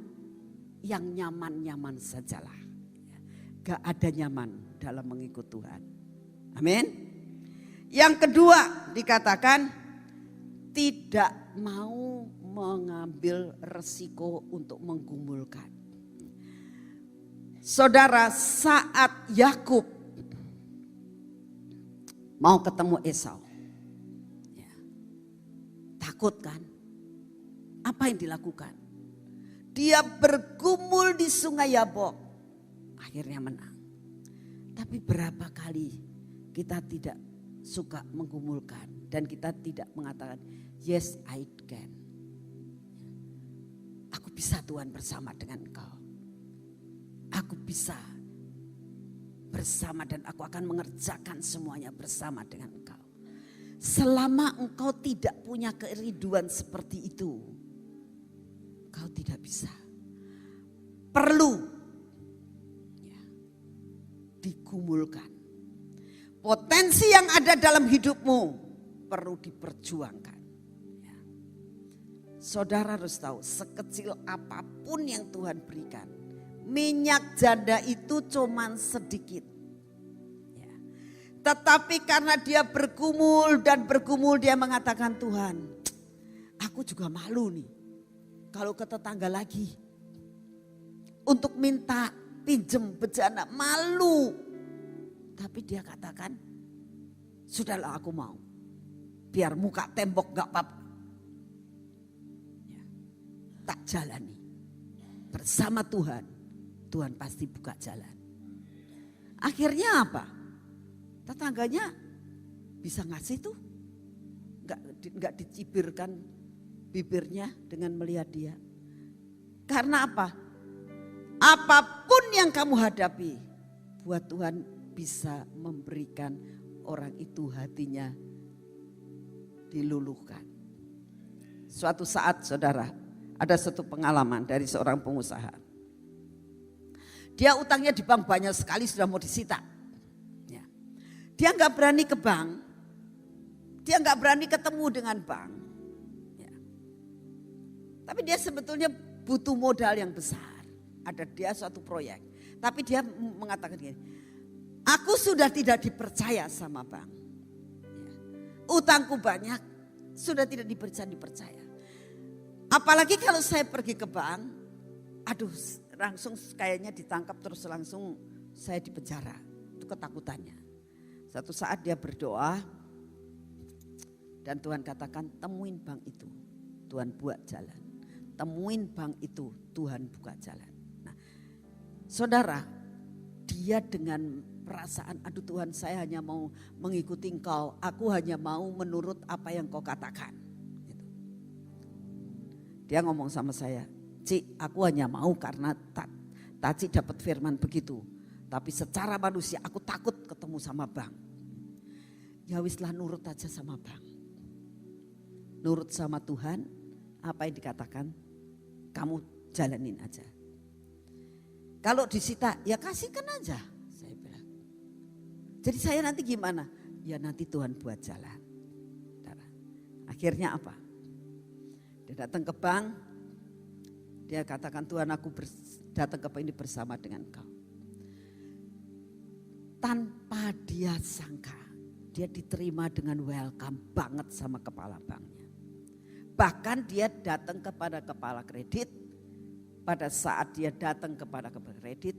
yang nyaman-nyaman sajalah. Ya, gak ada nyaman dalam mengikut Tuhan. Amin. Yang kedua dikatakan tidak mau mengambil resiko untuk menggumulkan. Saudara, saat Yakub mau ketemu Esau, ya, takut kan? Apa yang dilakukan? Dia bergumul di Sungai Yabok, akhirnya menang. Tapi berapa kali kita tidak suka menggumulkan dan kita tidak mengatakan yes I can. Aku bisa Tuhan bersama dengan engkau. Aku bisa bersama dan aku akan mengerjakan semuanya bersama dengan engkau. Selama engkau tidak punya kerinduan seperti itu, engkau tidak bisa. Perlu ya, digumulkan. Potensi yang ada dalam hidupmu perlu diperjuangkan. Ya. Saudara harus tahu, sekecil apapun yang Tuhan berikan, minyak janda itu cuman sedikit. Ya. Tetapi karena dia bergumul dan bergumul, dia mengatakan, Tuhan, aku juga malu nih kalau ke tetangga lagi untuk minta pinjem bejana, malu. Tapi dia katakan, sudahlah aku mau. Biar muka tembok gak apa-apa. Ya, tak jalani. Bersama Tuhan, Tuhan pasti buka jalan. Akhirnya apa? Tetangganya bisa ngasih tuh. Gak dicibirkan bibirnya dengan melihat dia. Karena apa? Apapun yang kamu hadapi, buat Tuhan bisa memberikan orang itu hatinya diluluhkan. Suatu saat saudara, ada satu pengalaman dari seorang pengusaha. Dia utangnya di bank banyak sekali, sudah mau disita. Ya. Dia gak berani ke bank, dia gak berani ketemu dengan bank. Ya. Tapi dia sebetulnya butuh modal yang besar. Ada dia suatu proyek, tapi dia mengatakan gini, aku sudah tidak dipercaya sama bank. Ya. Utangku banyak, sudah tidak dipercaya. Apalagi kalau saya pergi ke bank, aduh langsung kayaknya ditangkap terus langsung saya dipenjara. Itu ketakutannya. Satu saat dia berdoa dan Tuhan katakan temuin bank itu, Tuhan buat jalan. Temuin bank itu, Tuhan buka jalan. Nah, saudara, dia dengan perasaan, aduh Tuhan, saya hanya mau mengikuti Engkau, aku hanya mau menurut apa yang Kau katakan. Gitu. Dia ngomong sama saya, Cik, aku hanya mau karena Taci dapat firman begitu. Tapi secara manusia aku takut ketemu sama bank. Ya wislah, nurut aja sama bank. Nurut sama Tuhan, apa yang dikatakan, kamu jalanin aja. Kalau disita, ya kasihkan aja. Saya bilang. Jadi saya nanti gimana? Ya nanti Tuhan buat jalan. Akhirnya apa? Dia datang ke bank. Dia katakan, Tuhan, aku datang ke bank ini bersama dengan Kau. Tanpa dia sangka, dia diterima dengan welcome banget sama kepala banknya. Bahkan dia datang kepada kepala kredit. Pada saat dia datang kepada kepala kredit,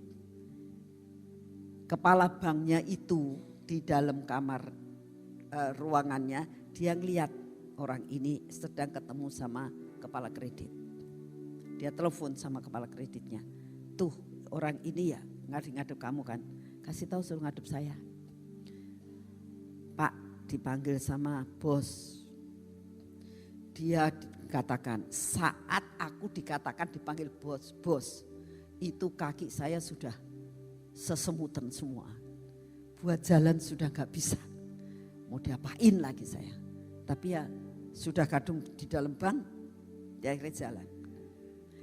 kepala banknya itu di dalam kamar ruangannya dia ngeliat orang ini sedang ketemu sama kepala kredit. Dia telepon sama kepala kreditnya. Tuh orang ini ya ngadep kamu kan. Kasih tahu suruh ngadep saya. Pak, dipanggil sama bos. Dia katakan, saat aku dikatakan dipanggil bos, itu kaki saya sudah sesemutan semua. Buat jalan sudah gak bisa. Mau diapain lagi saya. Tapi ya sudah kadung di dalam bank, dia akhirnya jalan.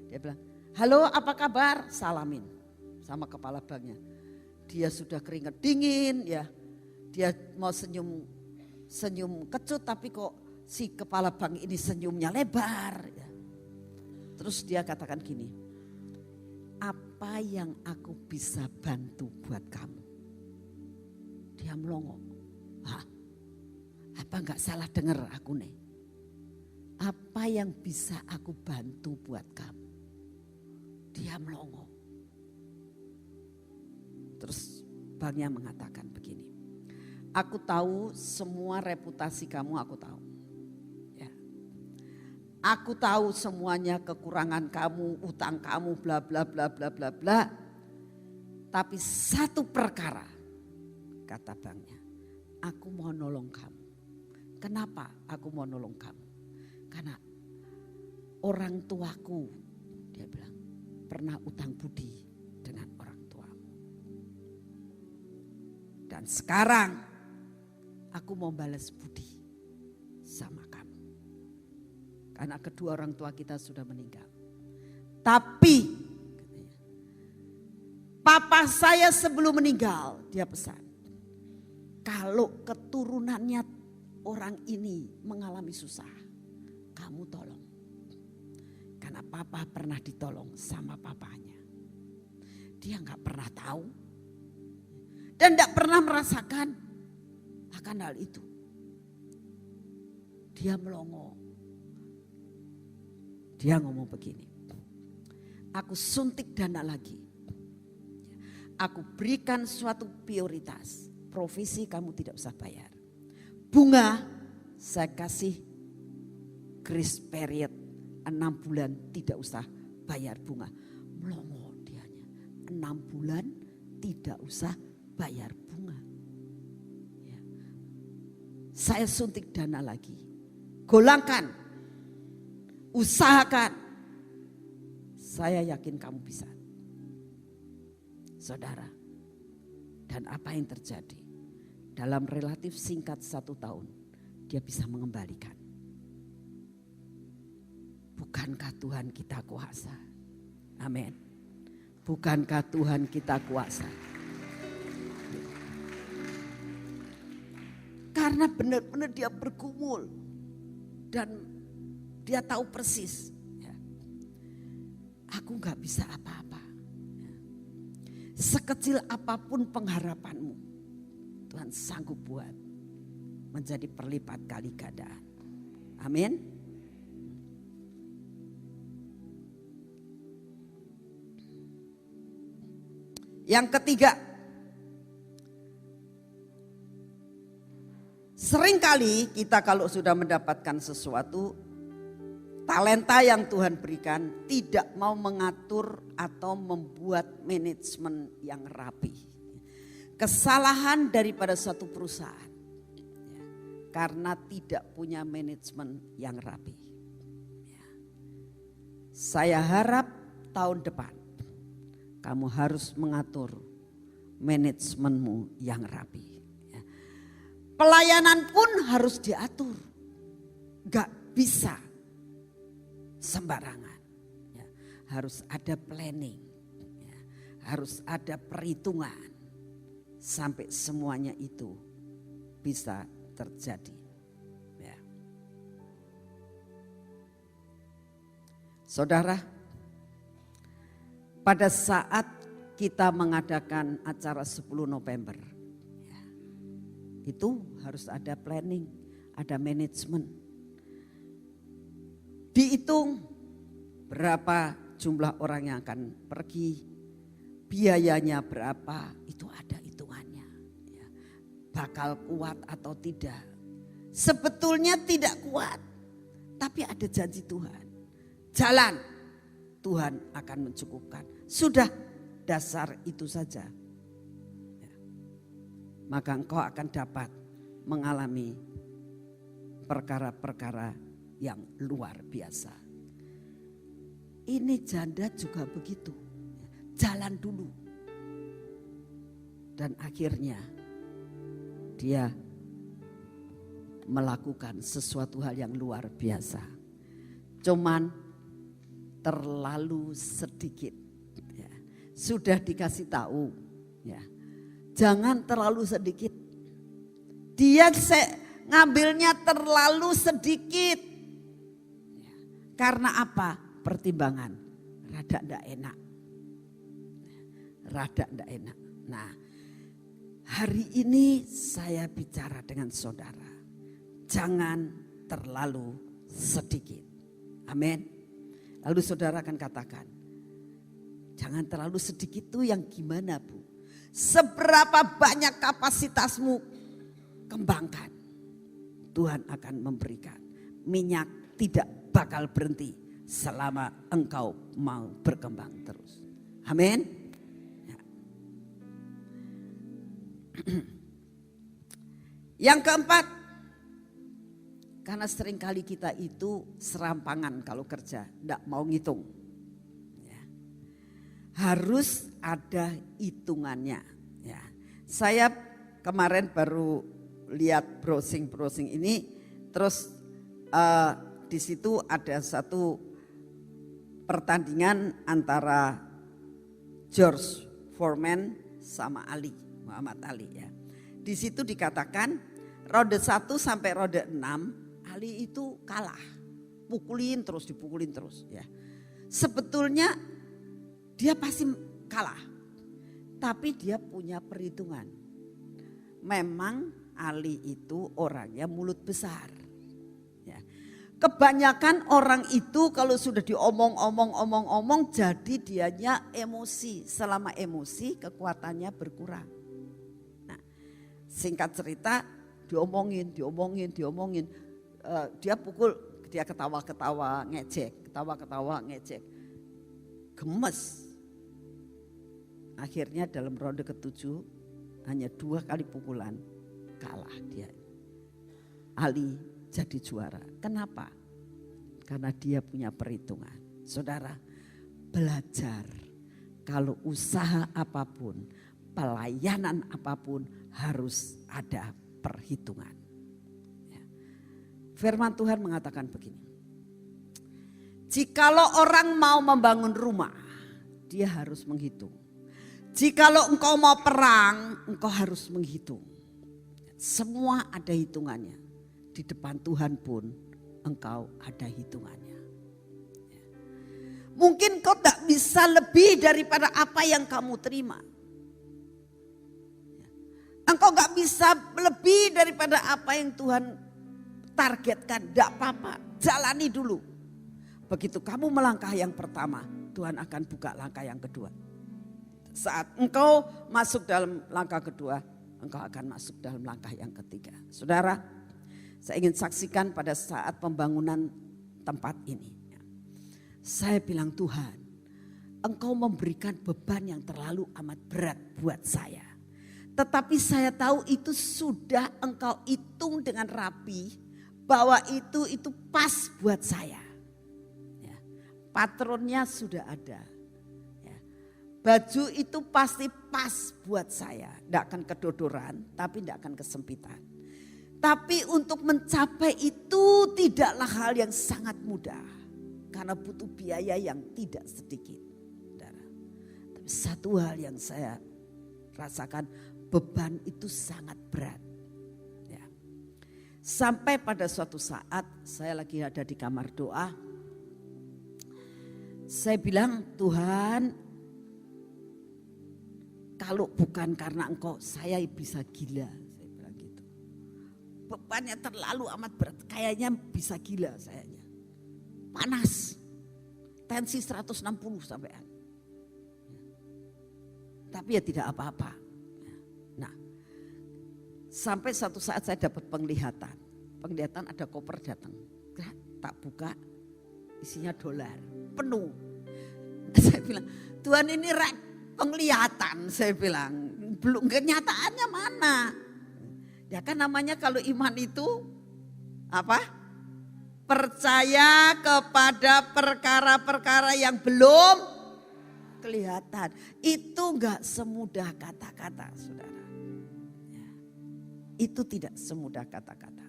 Dia bilang, halo apa kabar? Salamin sama kepala banknya. Dia sudah keringat dingin ya. Dia mau senyum kecut tapi kok si kepala bank ini senyumnya lebar. Ya. Terus dia katakan gini, apa yang aku bisa bantu buat kamu? Dia melongo. Hah? Apa enggak salah dengar aku nih? Apa yang bisa aku bantu buat kamu? Dia melongo. Terus banknya mengatakan begini. Aku tahu semua reputasi kamu, aku tahu. Ya. Aku tahu semuanya kekurangan kamu, utang kamu, bla bla bla bla bla bla. Tapi satu perkara, kata banknya, aku mau nolong kamu. Kenapa aku mau nolong kamu? Karena orang tuaku, dia bilang, pernah utang budi dengan orang tuamu. Dan sekarang aku mau balas budi sama kamu. Karena kedua orang tua kita sudah meninggal. Tapi papa saya sebelum meninggal dia pesan, kalau keturunannya orang ini mengalami susah, kamu tolong. Karena papa pernah ditolong sama papanya. Dia gak pernah tahu dan gak pernah merasakan akan hal itu. Dia melongo. Dia ngomong begini, aku suntik dana lagi. Aku berikan suatu prioritas. Provisi kamu tidak usah bayar. Bunga saya kasih grace period 6 bulan tidak usah bayar bunga. Melongo dianya. 6 bulan tidak usah bayar bunga. Ya. Saya suntik dana lagi. Golangkan. Usahakan. Saya yakin kamu bisa. Saudara. Dan apa yang terjadi? Dalam relatif singkat 1 tahun. Dia bisa mengembalikan. Bukankah Tuhan kita kuasa? Amin. Bukankah Tuhan kita kuasa? Karena benar-benar dia bergumul. Dan dia tahu persis. Ya. Aku gak bisa apa-apa. Ya. Sekecil apapun pengharapanmu, Tuhan sanggup buat menjadi perlipat kali gandaan. Amin. Yang ketiga, seringkali kita kalau sudah mendapatkan sesuatu, talenta yang Tuhan berikan tidak mau mengatur atau membuat manajemen yang rapi. Kesalahan daripada suatu perusahaan karena tidak punya manajemen yang rapi. Saya harap tahun depan kamu harus mengatur manajemenmu yang rapi. Pelayanan pun harus diatur. Gak bisa sembarangan. Harus ada planning. Harus ada perhitungan. Sampai semuanya itu bisa terjadi. Saudara, pada saat kita mengadakan acara 10 November, itu harus ada planning, ada manajemen. Dihitung berapa jumlah orang yang akan pergi, biayanya berapa, itu ada hitungannya. Bakal kuat atau tidak, sebetulnya tidak kuat. Tapi ada janji Tuhan. Jalan Tuhan akan mencukupkan. Sudah, dasar itu saja. Ya. Maka engkau akan dapat mengalami perkara-perkara yang luar biasa. Ini janda juga begitu. Jalan dulu. Dan akhirnya dia melakukan sesuatu hal yang luar biasa. Cuman terlalu sedikit. Ya. Sudah dikasih tahu. Ya. Jangan terlalu sedikit. Dia ngambilnya terlalu sedikit. Ya. Karena apa? Pertimbangan. Rada ndak enak. Rada ndak enak. Nah, hari ini saya bicara dengan saudara. Jangan terlalu sedikit. Amin. Lalu saudara akan katakan, jangan terlalu sedikit itu yang gimana, Bu? Seberapa banyak kapasitasmu, kembangkan. Tuhan akan memberikan. Minyak tidak bakal berhenti selama engkau mau berkembang terus. Amin. Yang keempat, karena seringkali kita itu serampangan kalau kerja, tidak mau ngitung. Ya. Harus ada hitungannya. Ya. Saya kemarin baru lihat browsing ini, terus di situ ada satu pertandingan antara George Foreman sama Muhammad Ali ya. Di situ dikatakan ronde 1 sampai ronde 6 Ali itu kalah. Dipukulin terus ya. Sebetulnya dia pasti kalah. Tapi dia punya perhitungan. Memang Ali itu orangnya mulut besar. Ya. Kebanyakan orang itu kalau sudah diomong jadi dianya emosi. Selama emosi kekuatannya berkurang. Nah, singkat cerita diomongin. Dia pukul, dia ketawa-ketawa ngejek. Gemes. Akhirnya dalam ronde ke-7 hanya 2 kali pukulan kalah dia. Ali jadi juara. Kenapa? Karena dia punya perhitungan. Saudara, belajar kalau usaha apapun, pelayanan apapun harus ada perhitungan. Ya. Firman Tuhan mengatakan begini. Jikalau orang mau membangun rumah, dia harus menghitung. Jikalau engkau mau perang, engkau harus menghitung. Semua ada hitungannya. Di depan Tuhan pun engkau ada hitungannya. Mungkin kau tak bisa lebih daripada apa yang kamu terima. Engkau gak bisa lebih daripada apa yang Tuhan targetkan. Tidak apa-apa, jalani dulu. Begitu kamu melangkah yang pertama, Tuhan akan buka langkah yang kedua. Saat engkau masuk dalam langkah kedua, engkau akan masuk dalam langkah yang ketiga. Saudara, saya ingin saksikan pada saat pembangunan tempat ini. Saya bilang, Tuhan, engkau memberikan beban yang terlalu amat berat buat saya. Tetapi saya tahu itu sudah engkau hitung dengan rapi, bahwa itu pas buat saya. Ya, patronnya sudah ada. Ya, baju itu pasti pas buat saya. Tidak akan kedodoran, tapi tidak akan kesempitan. Tapi untuk mencapai itu tidaklah hal yang sangat mudah. Karena butuh biaya yang tidak sedikit. Saudara. Tapi satu hal yang saya rasakan, beban itu sangat berat. Ya. Sampai pada suatu saat saya lagi ada di kamar doa. Saya bilang, Tuhan, kalau bukan karena engkau saya bisa gila. Bebannya terlalu amat berat, kayaknya bisa gila sayanya. Panas, tensi 160 sampean. Tapi ya tidak apa-apa. Nah, sampai satu saat saya dapat penglihatan. penglihatan ada koper datang. Tak buka, isinya dolar, penuh. Saya bilang, Tuhan ini penglihatan, saya bilang. Belum, kenyataannya mana? Ya kan namanya kalau iman itu apa? Percaya kepada perkara-perkara yang belum kelihatan. Itu enggak semudah kata-kata, saudara. Ya. Itu tidak semudah kata-kata.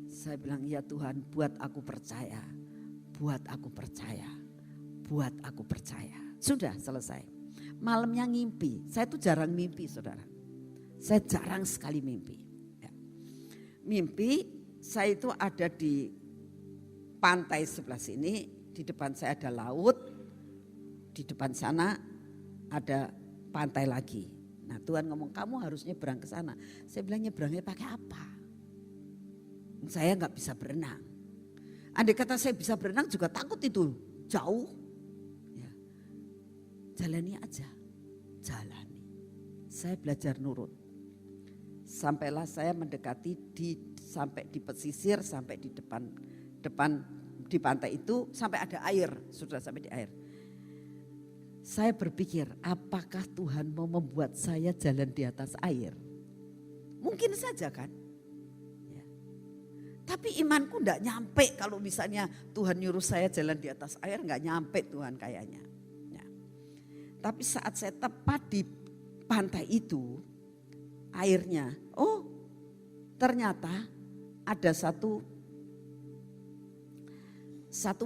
Saya bilang, ya Tuhan, buat aku percaya, buat aku percaya, buat aku percaya. Sudah selesai. Malamnya ngimpi. Saya tuh jarang mimpi, saudara. Saya jarang sekali mimpi. Ya. Mimpi, saya itu ada di pantai sebelah sini, di depan saya ada laut, di depan sana ada pantai lagi. Nah Tuhan ngomong, kamu harus nyebrang ke sana. Saya bilang, nyebrangnya pakai apa? Saya nggak bisa berenang. Andai kata saya bisa berenang juga takut itu jauh. Ya. Jalani aja, jalani. Saya belajar nurut. Sampailah saya mendekati sampai di pesisir, sampai di depan di pantai itu sampai ada air, sudah sampai di air. Saya berpikir, apakah Tuhan mau membuat saya jalan di atas air? Mungkin saja kan. Tapi imanku enggak nyampe kalau misalnya Tuhan nyuruh saya jalan di atas air, enggak nyampe Tuhan kayaknya. Ya. Tapi saat saya tepat di pantai itu, airnya, oh ternyata ada satu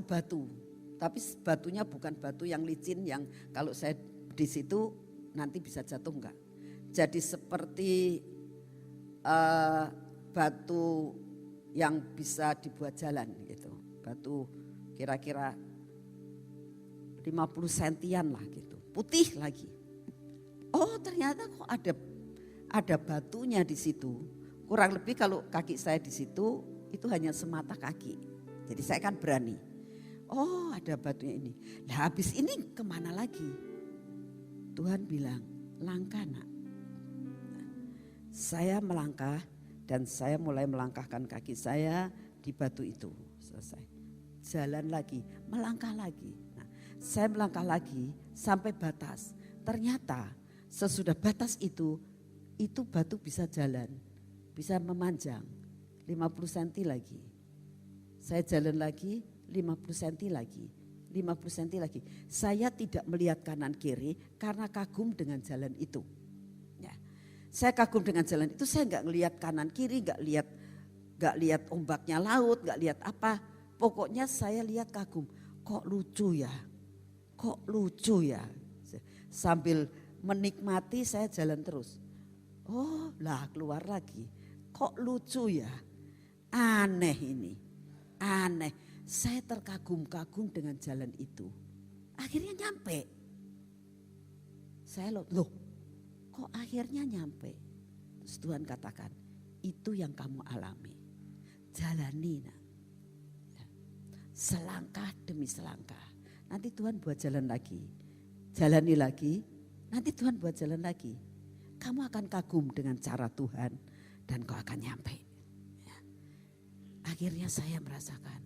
batu. Tapi batunya bukan batu yang licin yang kalau saya di situ nanti bisa jatuh, enggak. Jadi seperti batu yang bisa dibuat jalan gitu. Batu kira-kira 50 sentian lah gitu. Putih lagi. Oh ternyata kok ada batunya di situ. Kurang lebih kalau kaki saya di situ itu hanya semata kaki. Jadi saya kan berani. Oh ada batunya ini. Nah habis ini kemana lagi? Tuhan bilang, langkah nak. Saya melangkah. Dan saya mulai melangkahkan kaki saya di batu itu. Selesai. Jalan lagi, melangkah lagi. Nah, saya melangkah lagi sampai batas. Ternyata sesudah batas itu batu bisa jalan. Bisa memanjang 50 cm lagi. Saya jalan lagi 50 cm lagi. 50 cm lagi. Saya tidak melihat kanan kiri karena kagum dengan jalan itu. Saya kagum dengan jalan itu, saya nggak ngelihat kanan kiri, nggak lihat ombaknya laut, nggak lihat apa. Pokoknya saya lihat kagum, kok lucu ya, kok lucu ya. Sambil menikmati saya jalan terus. Oh lah keluar lagi, kok lucu ya, aneh ini, aneh. Saya terkagum-kagum dengan jalan itu. Akhirnya nyampe. Saya loh. Kok akhirnya nyampe? Terus Tuhan katakan, itu yang kamu alami. Jalani. Selangkah demi selangkah. Nanti Tuhan buat jalan lagi. Jalani lagi, nanti Tuhan buat jalan lagi. Kamu akan kagum dengan cara Tuhan dan kau akan nyampe. Akhirnya saya merasakan,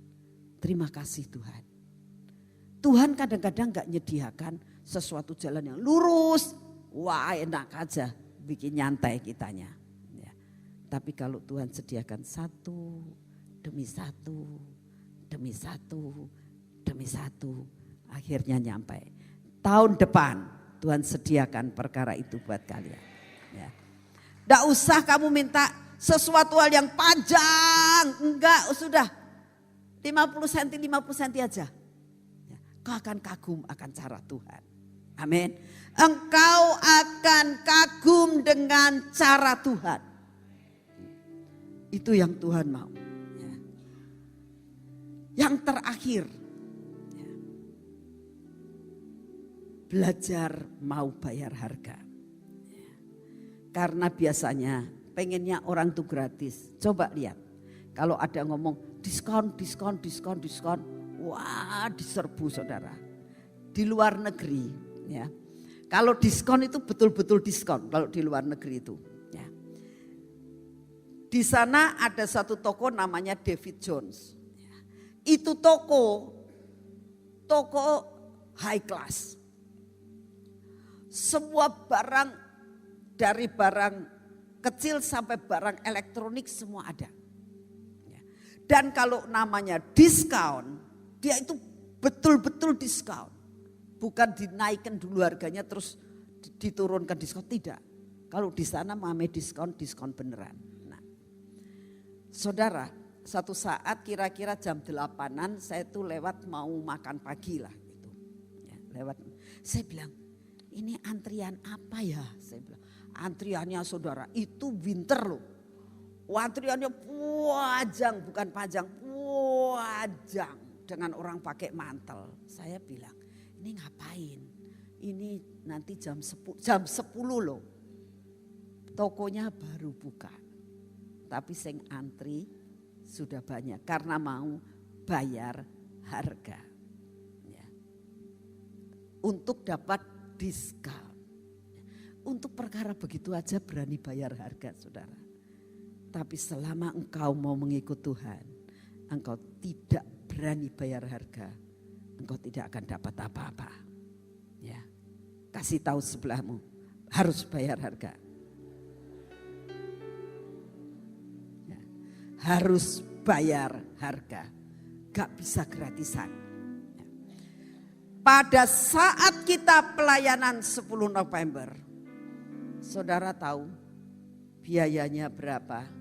terima kasih Tuhan. Tuhan kadang-kadang gak nyediakan sesuatu jalan yang lurus. Wah enak aja bikin nyantai kitanya. Ya. Tapi kalau Tuhan sediakan satu demi satu, demi satu, demi satu. Akhirnya nyampe. Tahun depan Tuhan sediakan perkara itu buat kalian. Ya. Nggak usah kamu minta sesuatu hal yang panjang. Enggak sudah 50 cm 50 cm aja. Ya. Kau akan kagum akan cara Tuhan. Amin. Engkau akan kagum dengan cara Tuhan. Itu yang Tuhan mau. Ya. Yang terakhir. Ya. Belajar mau bayar harga. Ya. Karena biasanya pengennya orang tuh gratis. Coba lihat. Kalau ada ngomong diskon, diskon, diskon, diskon. Wah diserbu saudara. Di luar negeri. Ya, kalau diskon itu betul-betul diskon kalau di luar negeri itu. Ya. Di sana ada satu toko namanya David Jones. Itu toko high class. Semua barang, dari barang kecil sampai barang elektronik semua ada. Dan kalau namanya diskon, dia itu betul-betul diskon. Bukan dinaikkan dulu harganya terus diturunkan diskon, tidak. Kalau di sana mame diskon beneran. Nah, saudara, satu saat kira-kira jam 8-an saya tuh lewat mau makan pagi lah gitu. Ya, lewat. Saya bilang, ini antrian apa ya? Saya bilang, antriannya saudara itu winter loh. Antriannya panjang, bukan panjang, panjang dengan orang pakai mantel. Saya bilang, ini ngapain? Ini nanti jam 10 loh. Tokonya baru buka. Tapi sing antri sudah banyak karena mau bayar harga. Ya. Untuk dapat diskon. Untuk perkara begitu aja berani bayar harga, saudara. Tapi selama engkau mau mengikut Tuhan, engkau tidak berani bayar harga, engkau tidak akan dapat apa-apa. Ya. Kasih tahu sebelahmu, harus bayar harga. Ya. Harus bayar harga, gak bisa gratisan. Ya. Pada saat kita pelayanan 10 November, saudara tahu biayanya berapa?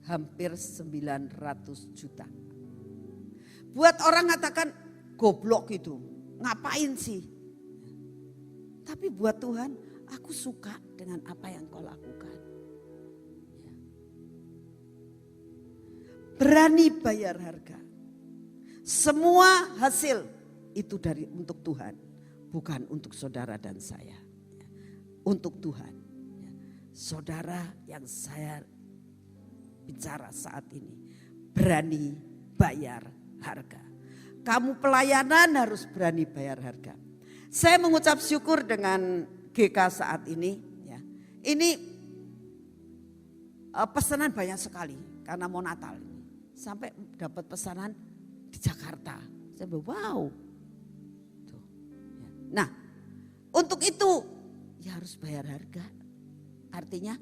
Hampir 900 juta. Buat orang katakan goblok itu, ngapain sih? Tapi buat Tuhan, aku suka dengan apa yang kau lakukan. Berani bayar harga. Semua hasil itu untuk Tuhan, bukan untuk saudara dan saya. Untuk Tuhan. Saudara yang saya bicara saat ini, berani bayar harga. Kamu pelayanan harus berani bayar harga. Saya mengucap syukur dengan GK saat ini. Ya. Ini pesanan banyak sekali karena mau Natal. Sampai dapat pesanan di Jakarta. Saya bilang wow. Tuh, ya. Nah untuk itu ya harus bayar harga. Artinya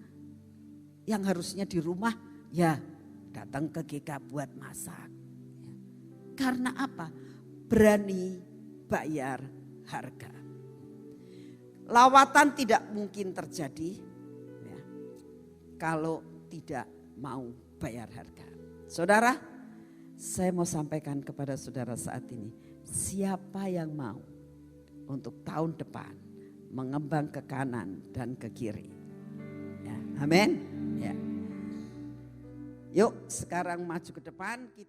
yang harusnya di rumah ya datang ke GK buat masak. Ya. Karena apa? Berani bayar harga. Lawatan tidak mungkin terjadi ya, kalau tidak mau bayar harga. Saudara, saya mau sampaikan kepada saudara saat ini, siapa yang mau untuk tahun depan mengembang ke kanan dan ke kiri. Ya, amin. Ya. Yuk sekarang maju ke depan kita